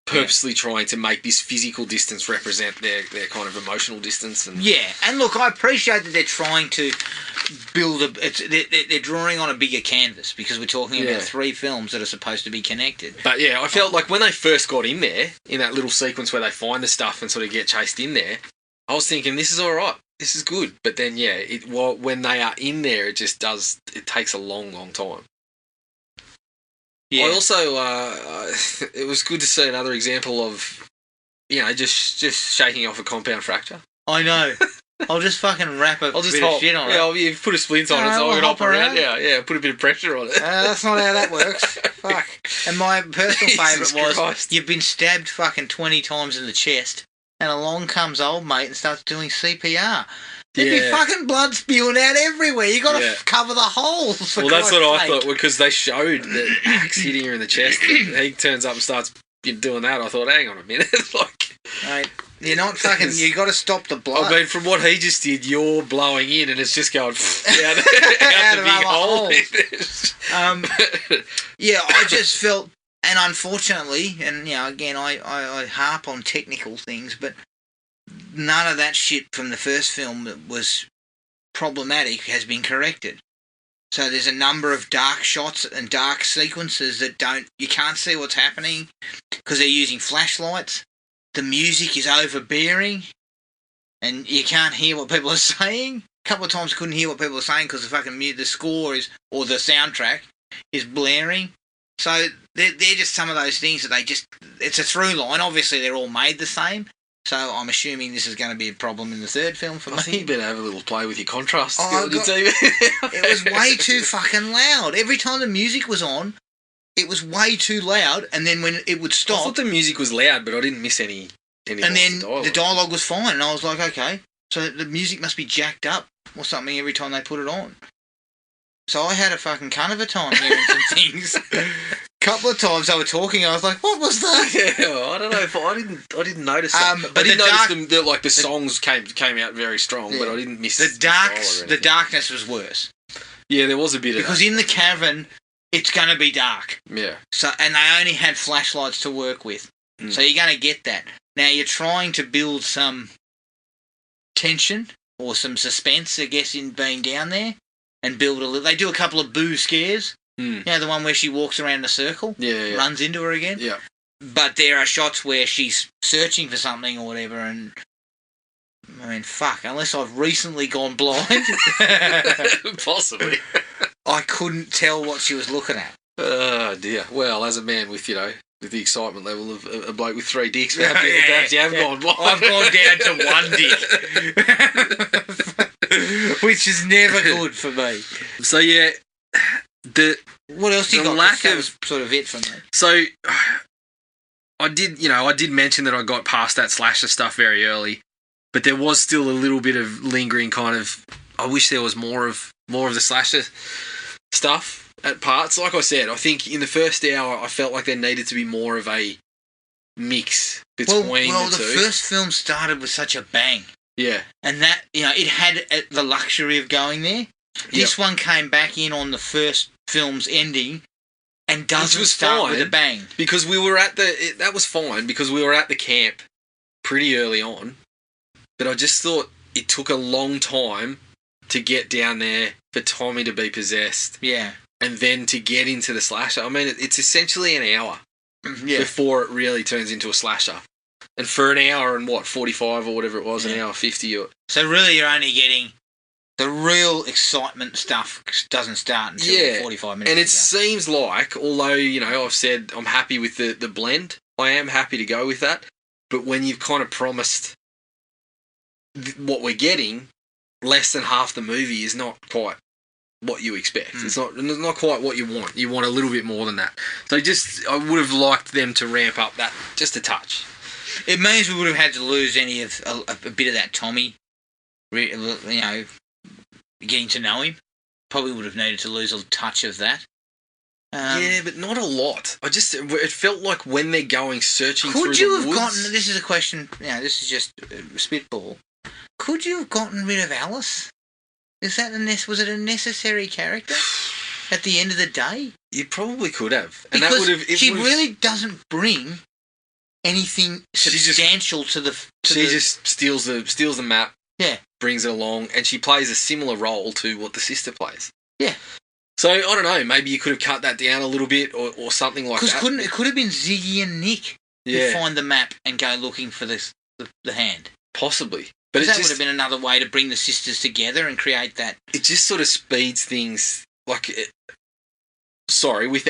purposely trying to make this physical distance represent their kind of emotional distance. And and look, I appreciate that they're trying to build they're drawing on a bigger canvas, because we're talking about 3 films that are supposed to be connected. But yeah, I felt like when they first got in there, in that little sequence where they find the stuff and sort of get chased in there, I was thinking, this is all right. This is good. But then, when they are in there, it takes a long, long time. Yeah. I also, it was good to see another example of, just shaking off a compound fracture. I know. I'll just fucking wrap a bit of shit on it. Yeah, you've put a splint on it, so I'll hop around. Yeah, put a bit of pressure on it. That's not how that works. Fuck. And my personal favourite was, you've been stabbed fucking 20 times in the chest, and along comes old mate and starts doing CPR. There'd be fucking blood spewing out everywhere. You got to cover the holes. Well, that's what I thought, because they showed the axe hitting her in the chest. He turns up and starts doing that. I thought, hang on a minute, mate, you're not fucking. You got to stop the blood. I mean, from what he just did, you're blowing in, and it's just going out the big hole. I just felt, and unfortunately, and again, I harp on technical things, but none of that shit from the first film that was problematic has been corrected. So there's a number of dark shots and dark sequences that you can't see what's happening because they're using flashlights. The music is overbearing and you can't hear what people are saying. A couple of times I couldn't hear what people are saying because the score or the soundtrack is blaring. So they're just some of those things that it's a through line. Obviously they're all made the same. So I'm assuming this is going to be a problem in the third film for me. I think you better have a little play with your contrast skill on your TV. It was way too fucking loud. Every time the music was on, it was way too loud, and then when it would stop... I thought the music was loud, but I didn't miss any and then the dialogue was fine, and I was like, okay, so the music must be jacked up or something every time they put it on. So I had a fucking cunt of a time hearing some things. Couple of times they were talking, I was like, "What was that?" Yeah, I don't know if I didn't notice that. But I did notice the songs came out very strong, but I didn't miss the darkness was worse. Yeah, there was a bit because in the cavern, it's going to be dark. Yeah. So and they only had flashlights to work with, so you're going to get that. Now you're trying to build some tension or some suspense, I guess, in being down there, and build a little. They do a couple of boo scares. You know, the one where she walks around in a circle, runs into her again. Yeah. But there are shots where she's searching for something or whatever, and I mean, fuck, unless I've recently gone blind, possibly, I couldn't tell what she was looking at. Oh dear. Well, as a man with with the excitement level of a bloke with 3 dicks, perhaps you have gone blind. I've gone down to 1 dick, which is never good for me. So yeah. What else you got? Lack that was sort of it for me. So I did mention that I got past that slasher stuff very early, but there was still a little bit of lingering kind of. I wish there was more of the slasher stuff at parts. Like I said, I think in the first hour, I felt like there needed to be more of a mix between the two. The first film started with such a bang. Yeah. And that, it had the luxury of going there. This one came back in on the first film's ending and doesn't start with a bang. Because we were at that was fine because we were at the camp pretty early on. But I just thought it took a long time to get down there for Tommy to be possessed. Yeah. And then to get into the slasher. I mean, it's essentially an hour before it really turns into a slasher. And for an hour and 45 or whatever it was, an hour 50. So really you're only getting the real excitement stuff doesn't start until 45 minutes and it seems like, although, I've said I'm happy with the blend, I am happy to go with that. But when you've kind of promised what we're getting, less than half the movie is not quite what you expect. It's not quite what you want. You want a little bit more than that. So I would have liked them to ramp up that just a touch. It means we would have had to lose a bit of that Tommy, getting to know him. Probably would have needed to lose a touch of that. But not a lot. It felt like when they're going searching through the woods... Could you have gotten... This is a question... this is just spitball. Could you have gotten rid of Alice? Was it a necessary character at the end of the day? You probably could have. And because she really doesn't bring anything substantial to the... She just steals the map. Yeah. Brings it along, and she plays a similar role to what the sister plays. Yeah. So, I don't know, maybe you could have cut that down a little bit or something like that. Because it could have been Ziggy and Nick who find the map and go looking for the hand. Possibly. But that would have been another way to bring the sisters together and create that. It just sort of speeds things, with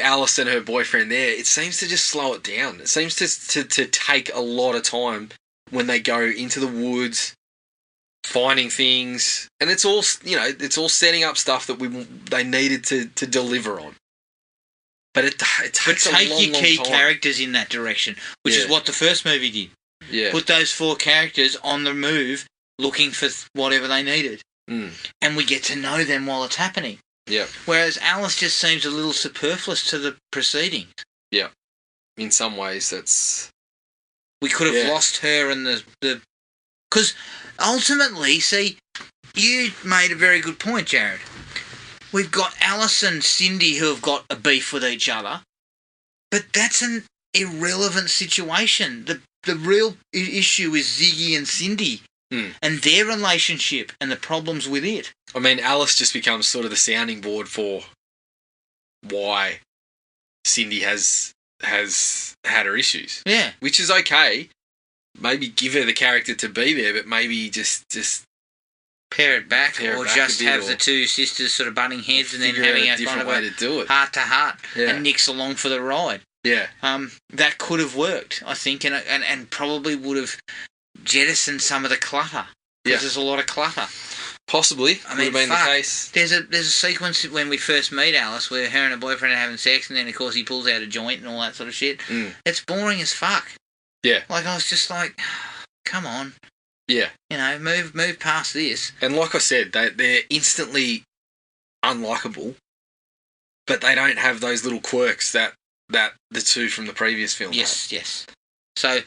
Alice and her boyfriend there, it seems to just slow it down. It seems to take a lot of time when they go into the woods, finding things, and it's all setting up stuff that they needed to deliver on. But it takes a long, long time. Take your key characters in that direction, which is what the first movie did. Yeah. Put those 4 characters on the move, looking for whatever they needed, and we get to know them while it's happening. Yeah. Whereas Alice just seems a little superfluous to the proceedings. Yeah. In some ways, that's... We could have lost her and the... Because ultimately, see, you made a very good point, Jared. We've got Alice and Cindy who have got a beef with each other, but that's an irrelevant situation. The real issue is Ziggy and Cindy and their relationship and the problems with it. I mean, Alice just becomes sort of the sounding board for why Cindy has had her issues. Yeah. Which is okay. Maybe give her the character to be there, but maybe just pare it back, or just have the two sisters sort of butting heads and then having a kind of way to do it. Heart-to-heart, and Nick's along for the ride. Yeah. That could have worked, I think, and probably would have jettisoned some of the clutter. Because there's a lot of clutter. Possibly. Would have been the case. There's a sequence when we first meet Alice where her and her boyfriend are having sex, and then, of course, he pulls out a joint and all that sort of shit. It's boring as fuck. Yeah. Like, I was just like, come on. Yeah. Move past this. And like I said, they're instantly unlikable, but they don't have those little quirks that the two from the previous film had. Yes. So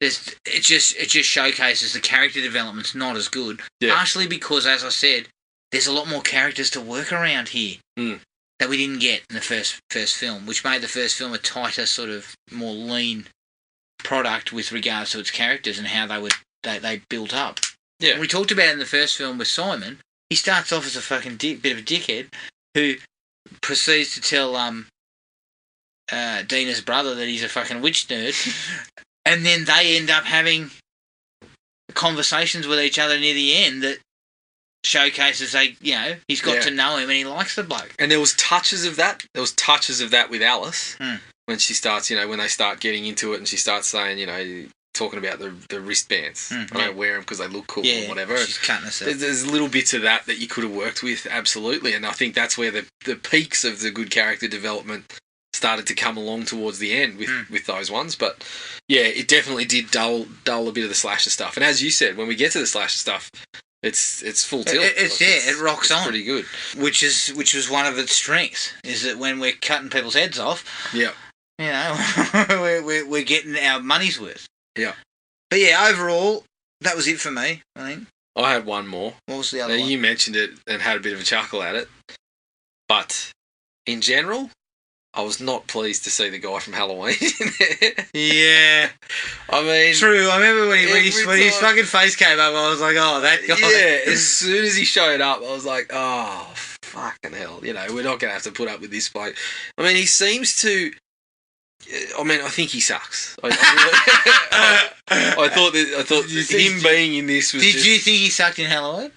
it just showcases the character development's not as good. Yeah. Partially because, as I said, there's a lot more characters to work around here that we didn't get in the first film, which made the first film a tighter, sort of more lean product with regards to its characters and how they built up. Yeah. And we talked about it in the first film with Simon. He starts off as a fucking bit of a dickhead who proceeds to tell Dina's brother that he's a fucking witch nerd, and then they end up having conversations with each other near the end that showcases he's got to know him and he likes the bloke. And there was touches of that. There was touches of that with Alice when she starts, when they start getting into it and she starts saying, talking about the wristbands. I don't wear them because they look cool or whatever. She's cutting herself. There's little bits of that you could have worked with, absolutely. And I think that's where the peaks of the good character development started to come along towards the end with those ones. But yeah, it definitely did dull a bit of the slasher stuff. And as you said, when we get to the slasher stuff, It's full tilt. It rocks on. Pretty good. Which was one of its strengths, is that when we're cutting people's heads off, Yeah. you know, we're getting our money's worth. Yeah. But yeah, overall, that was it for me, I think. I had one more. What was the Now, other one? you mentioned it and had a bit of a chuckle at it. But in general, I was not pleased to see the guy from Halloween in there. Yeah. I mean... True, I remember when his time- fucking face came up, I was like, oh, that guy. Yeah, as soon as he showed up, I was like, oh, fucking hell. You know, we're not going to have to put up with this bloke. I mean, he seems to... I mean, I think he sucks. I thought him being in this was Did you think he sucked in Halloween?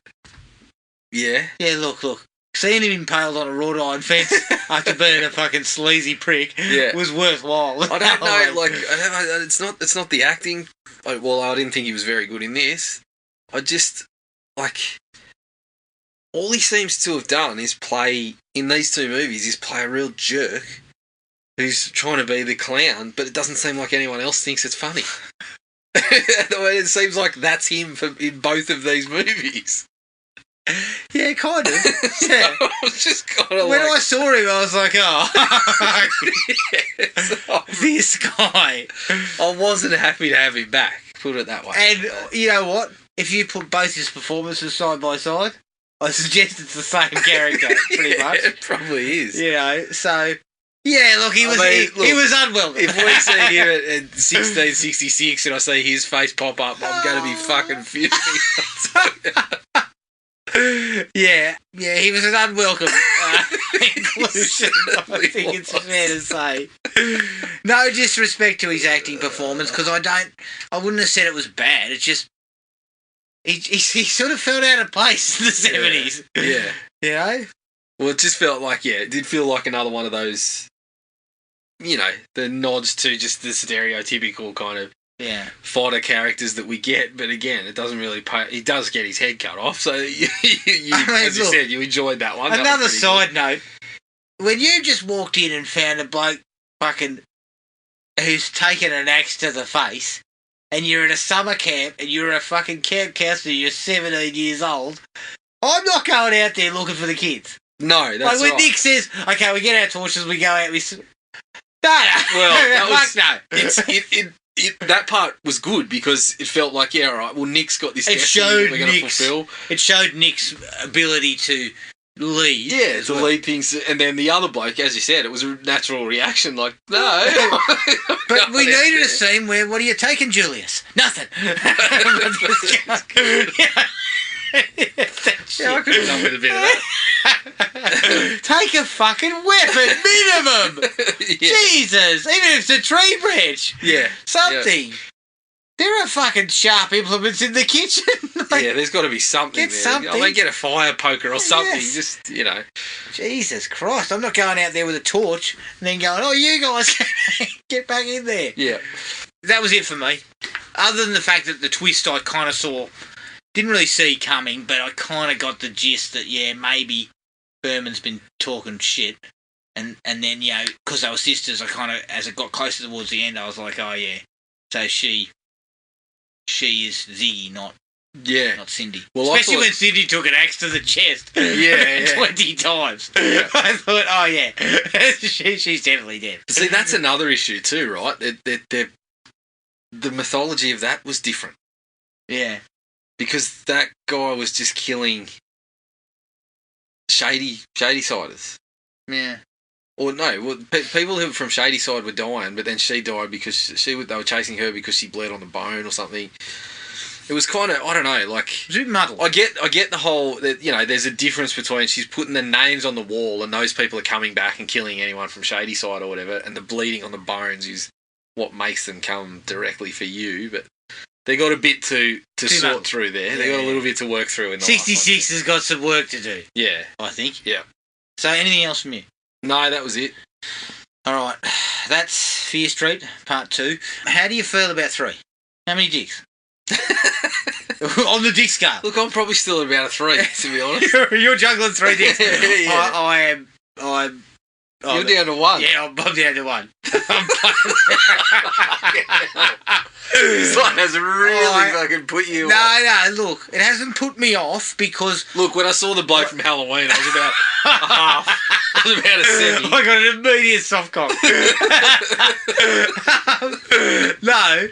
Yeah. Yeah, look. Seeing him impaled on a wrought iron fence after being a fucking sleazy prick was worthwhile. I don't know, like, it's not the acting. Well, I didn't think he was very good in this. I just, like, all he seems to have done is play, in these two movies, is play a real jerk who's trying to be the clown, but it doesn't seem like anyone else thinks it's funny. It seems like that's him in both of these movies. Yeah, kind of. Yeah. I was just kind of when I saw him, I was like, oh, this guy. I wasn't happy to have him back, put it that way. And you know what? If you put both his performances side by side, I suggest it's the same character, pretty much. It probably is. You know, so... Yeah, look, he was unwelcome. If we see him at 1666 and I see his face pop up, I'm going to be fucking fuming. Yeah, he was an unwelcome inclusion, I think it's fair to say. No disrespect to his acting performance, because I wouldn't have said it was bad. It's just he sort of felt out of place in the 70s. Yeah. You know? Well, it just felt like, it did feel like another one of those, you know, the nods to just the stereotypical kind of fodder characters that we get, but again, it doesn't really pay. He does get his head cut off, so as you said, you enjoyed that one. Another side note, when you just walked in and found a bloke fucking who's taken an axe to the face, and you're at a summer camp, and you're a fucking camp counselor, you're 17 years old, I'm not going out there looking for the kids. No, that's like when right. Nick says, okay, we get our torches, we go out, we... No. Well, no. That part was good because it felt like, all right, well, Nick's got this destiny that we're going to fulfill. It showed Nick's ability to lead. Yeah, to lead things. And then the other bloke, as you said, it was a natural reaction, like, no. But we needed a scene where, what are you taking, Julius? Nothing. Yeah, I could have done with a bit of that. Take a fucking weapon, minimum. Jesus, even if it's a tree branch. Yeah. Something. Yeah. There are fucking sharp implements in the kitchen. There's got to be something get there. Something. I mean, get a fire poker or something. Yes. Just, you know. Jesus Christ, I'm not going out there with a torch and then going, oh, you guys get back in there. Yeah. That was it for me. Other than the fact that the twist I kind of saw... Didn't really see coming, but I kind of got the gist that, maybe Berman's been talking shit. And then, because they were sisters, I kind of, as it got closer towards the end, I was like, oh, yeah. So she is Ziggy, not Cindy. Well, especially when Cindy took an axe to the chest 20 times. Yeah. I thought, oh, yeah, she's definitely dead. See, that's another issue too, right? The mythology of that was different. Yeah. Because that guy was just killing shady siders. Yeah. Or no, people who from shady side were dying, but then she died because they were chasing her because she bled on the bone or something. It was kind of, I don't know, like... It was a bit muddled. I get the whole, that, there's a difference between she's putting the names on the wall and those people are coming back and killing anyone from shady side or whatever, and the bleeding on the bones is what makes them come directly for you, but... They got a bit to sort through there. They got a little bit to work through in the 66 has got some work to do. Yeah. I think. Yeah. So anything else from you? No, that was it. Alright. That's Fear Street, part 2. How do you feel about 3? How many dicks? On the dick scale. Look, I'm probably still at about a 3, to be honest. You're juggling 3 dicks. Yeah. I'm You're down to one. Yeah, I'm down to one. This one has really fucking put you off. No, look, it hasn't put me off because... Look, when I saw the bloke from Halloween, I was about a half. I was about a semi. I got an immediate soft cock. No,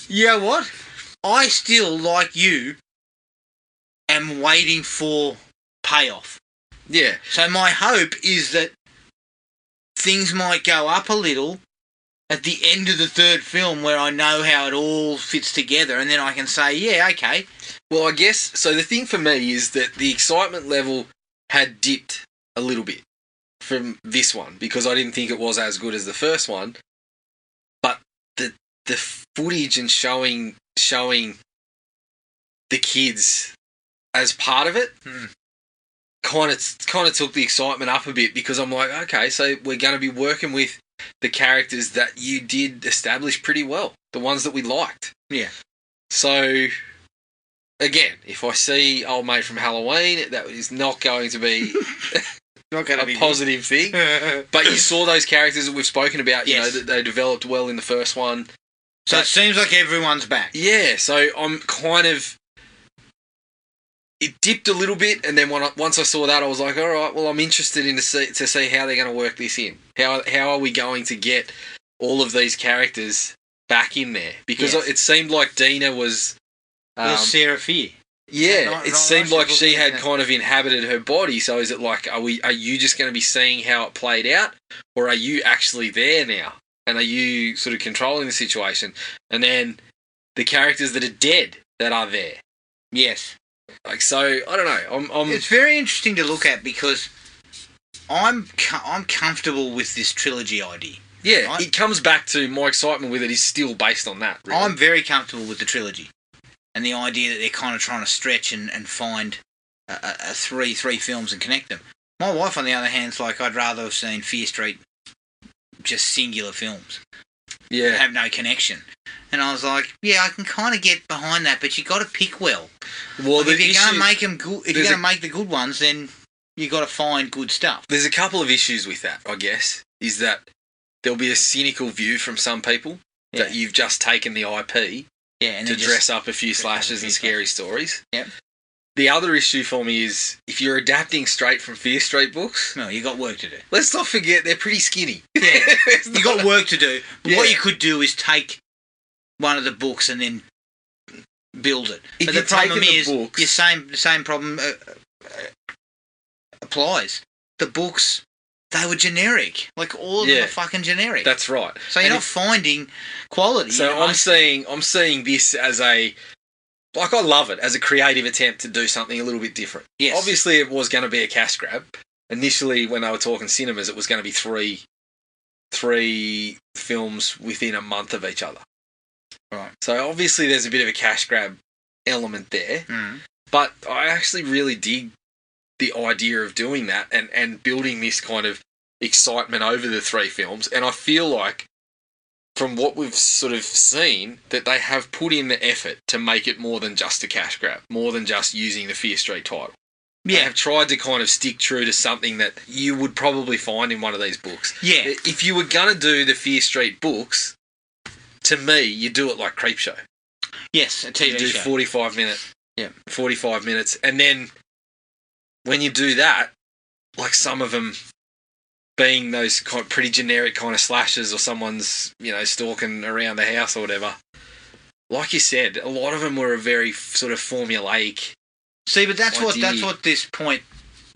you know what? I still, like you, am waiting for payoff. Yeah. So my hope is that things might go up a little at the end of the third film where I know how it all fits together, and then I can say, yeah, okay. Well, I guess, so the thing for me is that the excitement level had dipped a little bit from this one because I didn't think it was as good as the first one. But the footage and showing the kids as part of it kind of took the excitement up a bit because I'm like, okay, so we're going to be working with the characters that you did establish pretty well, the ones that we liked. Yeah. So, again, if I see old mate from Halloween, that is not going to be not going to a be positive thing. But you saw those characters that we've spoken about, you know, that they developed well in the first one. So it seems like everyone's back. Yeah, so I'm kind of... It dipped a little bit, and then once I saw that, I was like, all right, well, I'm interested to see how they're going to work this in. How are we going to get all of these characters back in there? Because it seemed like Dina was... Sarah Fear. Yeah, it seemed like she had kind of inhabited her body, so is it like, are you just going to be seeing how it played out, or are you actually there now? And are you sort of controlling the situation? And then the characters that are dead that are there. Yes. Like, so, I don't know. I'm It's very interesting to look at because I'm comfortable with this trilogy idea. Yeah, right? It comes back to my excitement with it is still based on that. Really. I'm very comfortable with the trilogy and the idea that they're kind of trying to stretch and find three films and connect them. My wife, on the other hand, is like, I'd rather have seen Fear Street just singular films. Yeah. That have no connection. And I was like, yeah, I can kind of get behind that, but you got to pick well. Well, like if you're going to make them good, if you're going to make the good ones, then you got to find good stuff. There's a couple of issues with that, I guess. Is that there'll be a cynical view from some people that you've just taken the IP and to dress up a few slashes and scary stories. Yep. The other issue for me is if you're adapting straight from Fear Street books... No, you got work to do. Let's not forget they're pretty skinny. Yeah, you got work to do. But what you could do is take one of the books and then build it. If but the problem is, books, the same problem applies. The books, they were generic. Like, all of them are fucking generic. That's right. So you're not finding quality. So I'm seeing this as a... Like, I love it as a creative attempt to do something a little bit different. Yes. Obviously, it was going to be a cash grab. Initially, when they were talking cinemas, it was going to be three films within a month of each other. Right. So, obviously, there's a bit of a cash grab element there. Mm. But I actually really dig the idea of doing that and building this kind of excitement over the three films. And I feel like, from what we've sort of seen, that they have put in the effort to make it more than just a cash grab, more than just using the Fear Street title. Yeah. They have tried to kind of stick true to something that you would probably find in one of these books. Yeah. If you were going to do the Fear Street books, to me, you do it like Creepshow. Yes, a TV show. You do 45 minutes. And then when you do that, like some of them being those kind of pretty generic kind of slashes or someone's, stalking around the house or whatever. Like you said, a lot of them were a very sort of formulaic. See, but that's what this point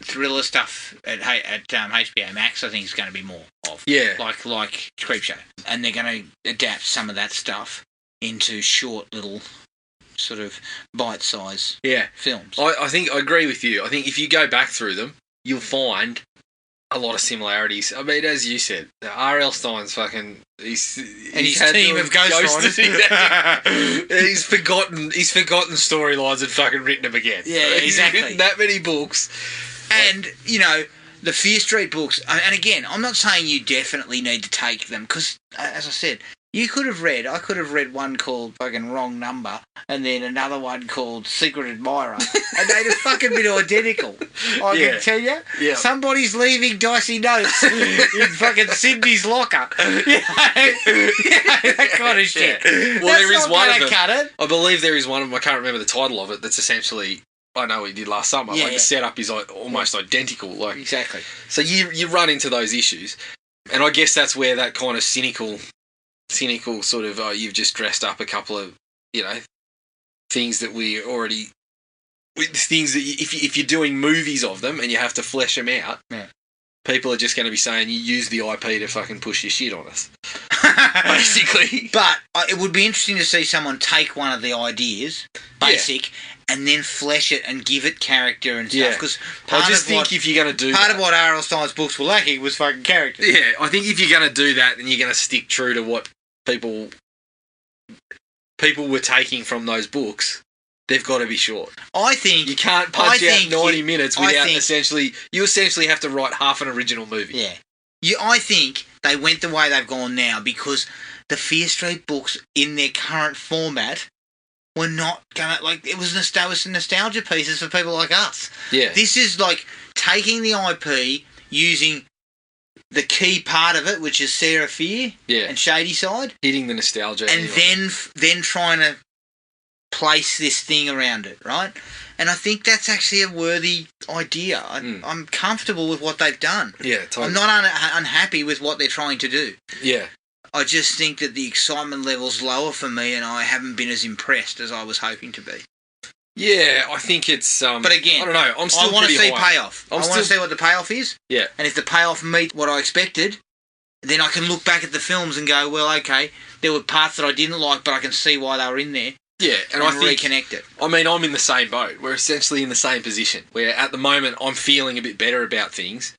thriller stuff at HBO Max I think is going to be more of. Yeah. Like Creepshow. And they're going to adapt some of that stuff into short little sort of bite-size films. I think I agree with you. I think if you go back through them, you'll find a lot of similarities. I mean, as you said, R.L. Stein's fucking... His team of ghostwriters. He's forgotten storylines and fucking written them again. Yeah, He's exactly. written that many books. And, the Fear Street books... And again, I'm not saying you definitely need to take them, because, as I said, I could have read one called fucking Wrong Number and then another one called Secret Admirer. And they'd have fucking been identical. I can tell you. Yeah. Somebody's leaving dicey notes in fucking Cindy's locker. That kind of shit. Well, That's there is not one gonna of them. cut it. I believe there is one of them. I can't remember the title of it. That's essentially, I know what he did last summer. Yeah, like the setup is almost identical. Like Exactly. so, you run into those issues, and I guess that's where that kind of cynical sort of you've just dressed up a couple of things that we already things that if you're doing movies of them and you have to flesh them out. Yeah. People are just going to be saying you use the IP to fucking push your shit on us, basically. But it would be interesting to see someone take one of the ideas, basic, and then flesh it and give it character and stuff. Because I just think if you're going to do part of what R.L. Stein's books were lacking was fucking character. Yeah, I think if you're going to do that, then you're going to stick true to what people were taking from those books. They've got to be short. I think you can't punch out 90 minutes without essentially have to write half an original movie. Yeah. I think they went the way they've gone now because the Fear Street books in their current format were not gonna it was nostalgia pieces for people like us. Yeah. This is like taking the IP, using the key part of it, which is Sarah Fear and Shady Side, hitting the nostalgia, and then trying to place this thing around it, right? And I think that's actually a worthy idea. I'm comfortable with what they've done. Yeah, totally. I'm not unhappy with what they're trying to do. Yeah. I just think that the excitement level's lower for me and I haven't been as impressed as I was hoping to be. Yeah, I think it's... but again, I don't know. I want to see payoff. I want to see what the payoff is. Yeah. And if the payoff meets what I expected, then I can look back at the films and go, well, okay, there were parts that I didn't like, but I can see why they were in there. Yeah, and I think reconnect it. I mean, I'm in the same boat. We're essentially in the same position. Where at the moment I'm feeling a bit better about things,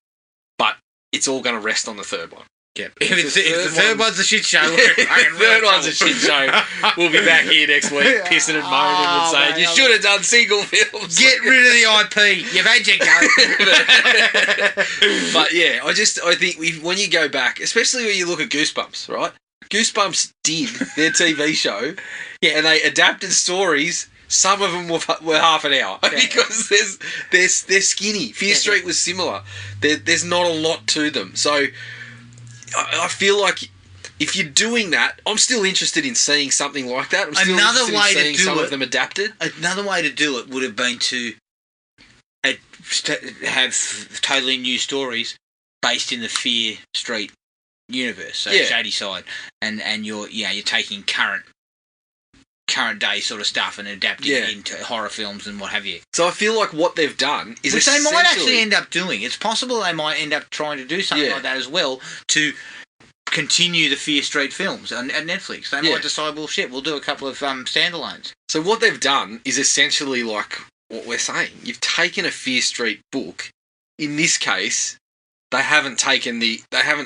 but it's all going to rest on the third one. Yeah. If the third one's a shit show, third one's a shit show. We'll be back here next week, pissing and moaning and saying you should have done single films. Get rid of the IP. You've had your go. But yeah, I think when you go back, especially when you look at Goosebumps, right? Goosebumps did their TV show, and they adapted stories. Some of them were half an hour because they're skinny. Fear Street was similar. There's not a lot to them, so I feel like if you're doing that, I'm still interested in seeing something like that. I'm still interested in seeing some of them adapted. Another way to do it would have been to have totally new stories based in the Fear Street universe, so Shady Side, and you're taking current day sort of stuff and adapting it into horror films and what have you. So I feel like what they've done is which they might actually end up doing. It's possible they might end up trying to do something like that as well to continue the Fear Street films on Netflix. They might decide, well, shit, we'll do a couple of standalones. So what they've done is essentially like what we're saying. You've taken a Fear Street book. In this case, they haven't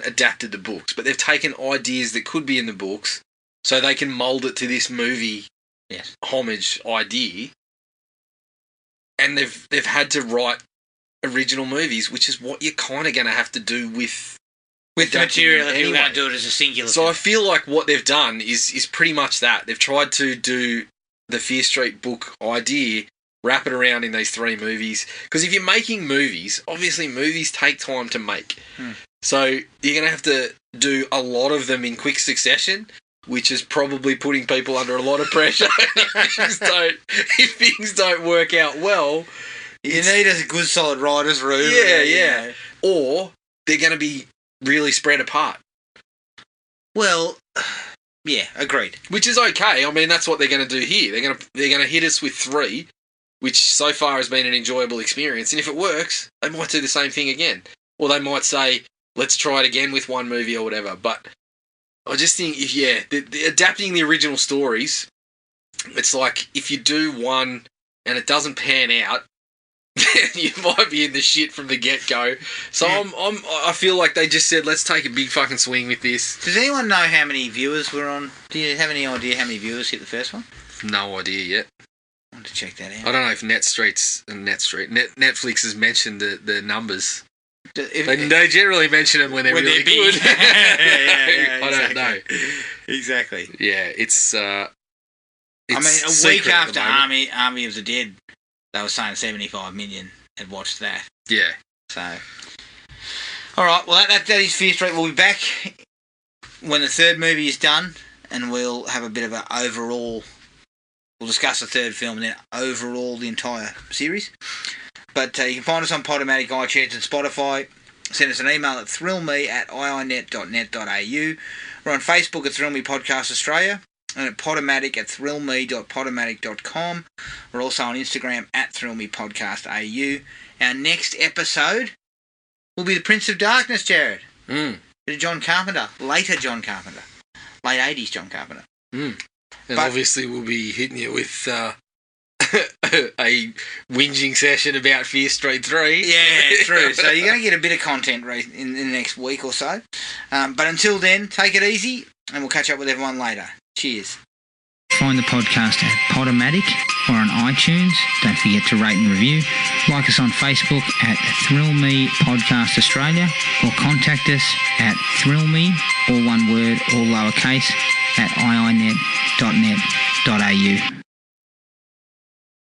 adapted the books, but they've taken ideas that could be in the books, so they can mould it to this movie homage idea. And they've had to write original movies, which is what you're kind of going to have to do with the material if you're going to do it as a singular. So film. I feel like what they've done is pretty much that. They've tried to do the Fear Street book idea, wrap it around in these three movies. Because if you're making movies, obviously movies take time to make. So you're going to have to do a lot of them in quick succession, which is probably putting people under a lot of pressure. If things don't work out well, you need a good solid writer's room. Yeah. Or they're going to be really spread apart. Well, yeah, agreed. Which is okay. I mean, that's what they're going to do here. They're going to hit us with three, which so far has been an enjoyable experience. And if it works, they might do the same thing again. Or they might say, let's try it again with one movie or whatever. But I just think, adapting the original stories, it's like if you do one and it doesn't pan out, then you might be in the shit from the get-go. So I feel like they just said, let's take a big fucking swing with this. Does anyone know how many viewers were on? Do you have any idea how many viewers hit the first one? No idea yet. I want to check that out. I don't know if Netflix has mentioned the numbers. They generally mention them when they're really big. good. I don't know. Exactly. Yeah, it's I mean, a week after Army of the Dead, they were saying 75 million had watched that. Yeah. So, all right. Well, that is Fear Street. We'll be back when the third movie is done, and we'll have a bit of an overall. We'll discuss the third film and then overall the entire series. But you can find us on Podomatic, iTunes and Spotify. Send us an email at thrillme@iinet.net.au. We're on Facebook at Thrill Me Podcast Australia and at Podomatic at thrillme.podomatic.com. We're also on Instagram at thrillmepodcastau. Our next episode will be The Prince of Darkness, Jared. Bit of John Carpenter. Later John Carpenter. Late 80s John Carpenter. And obviously we'll be hitting you with a whinging session about Fear Street 3. Yeah, true. So you're going to get a bit of content in the next week or so. But until then, take it easy, and we'll catch up with everyone later. Cheers. Find the podcast at Podomatic or on iTunes. Don't forget to rate and review. Like us on Facebook at Thrill Me Podcast Australia, or contact us at thrillme, all one word, all lowercase, at iinet.net.au.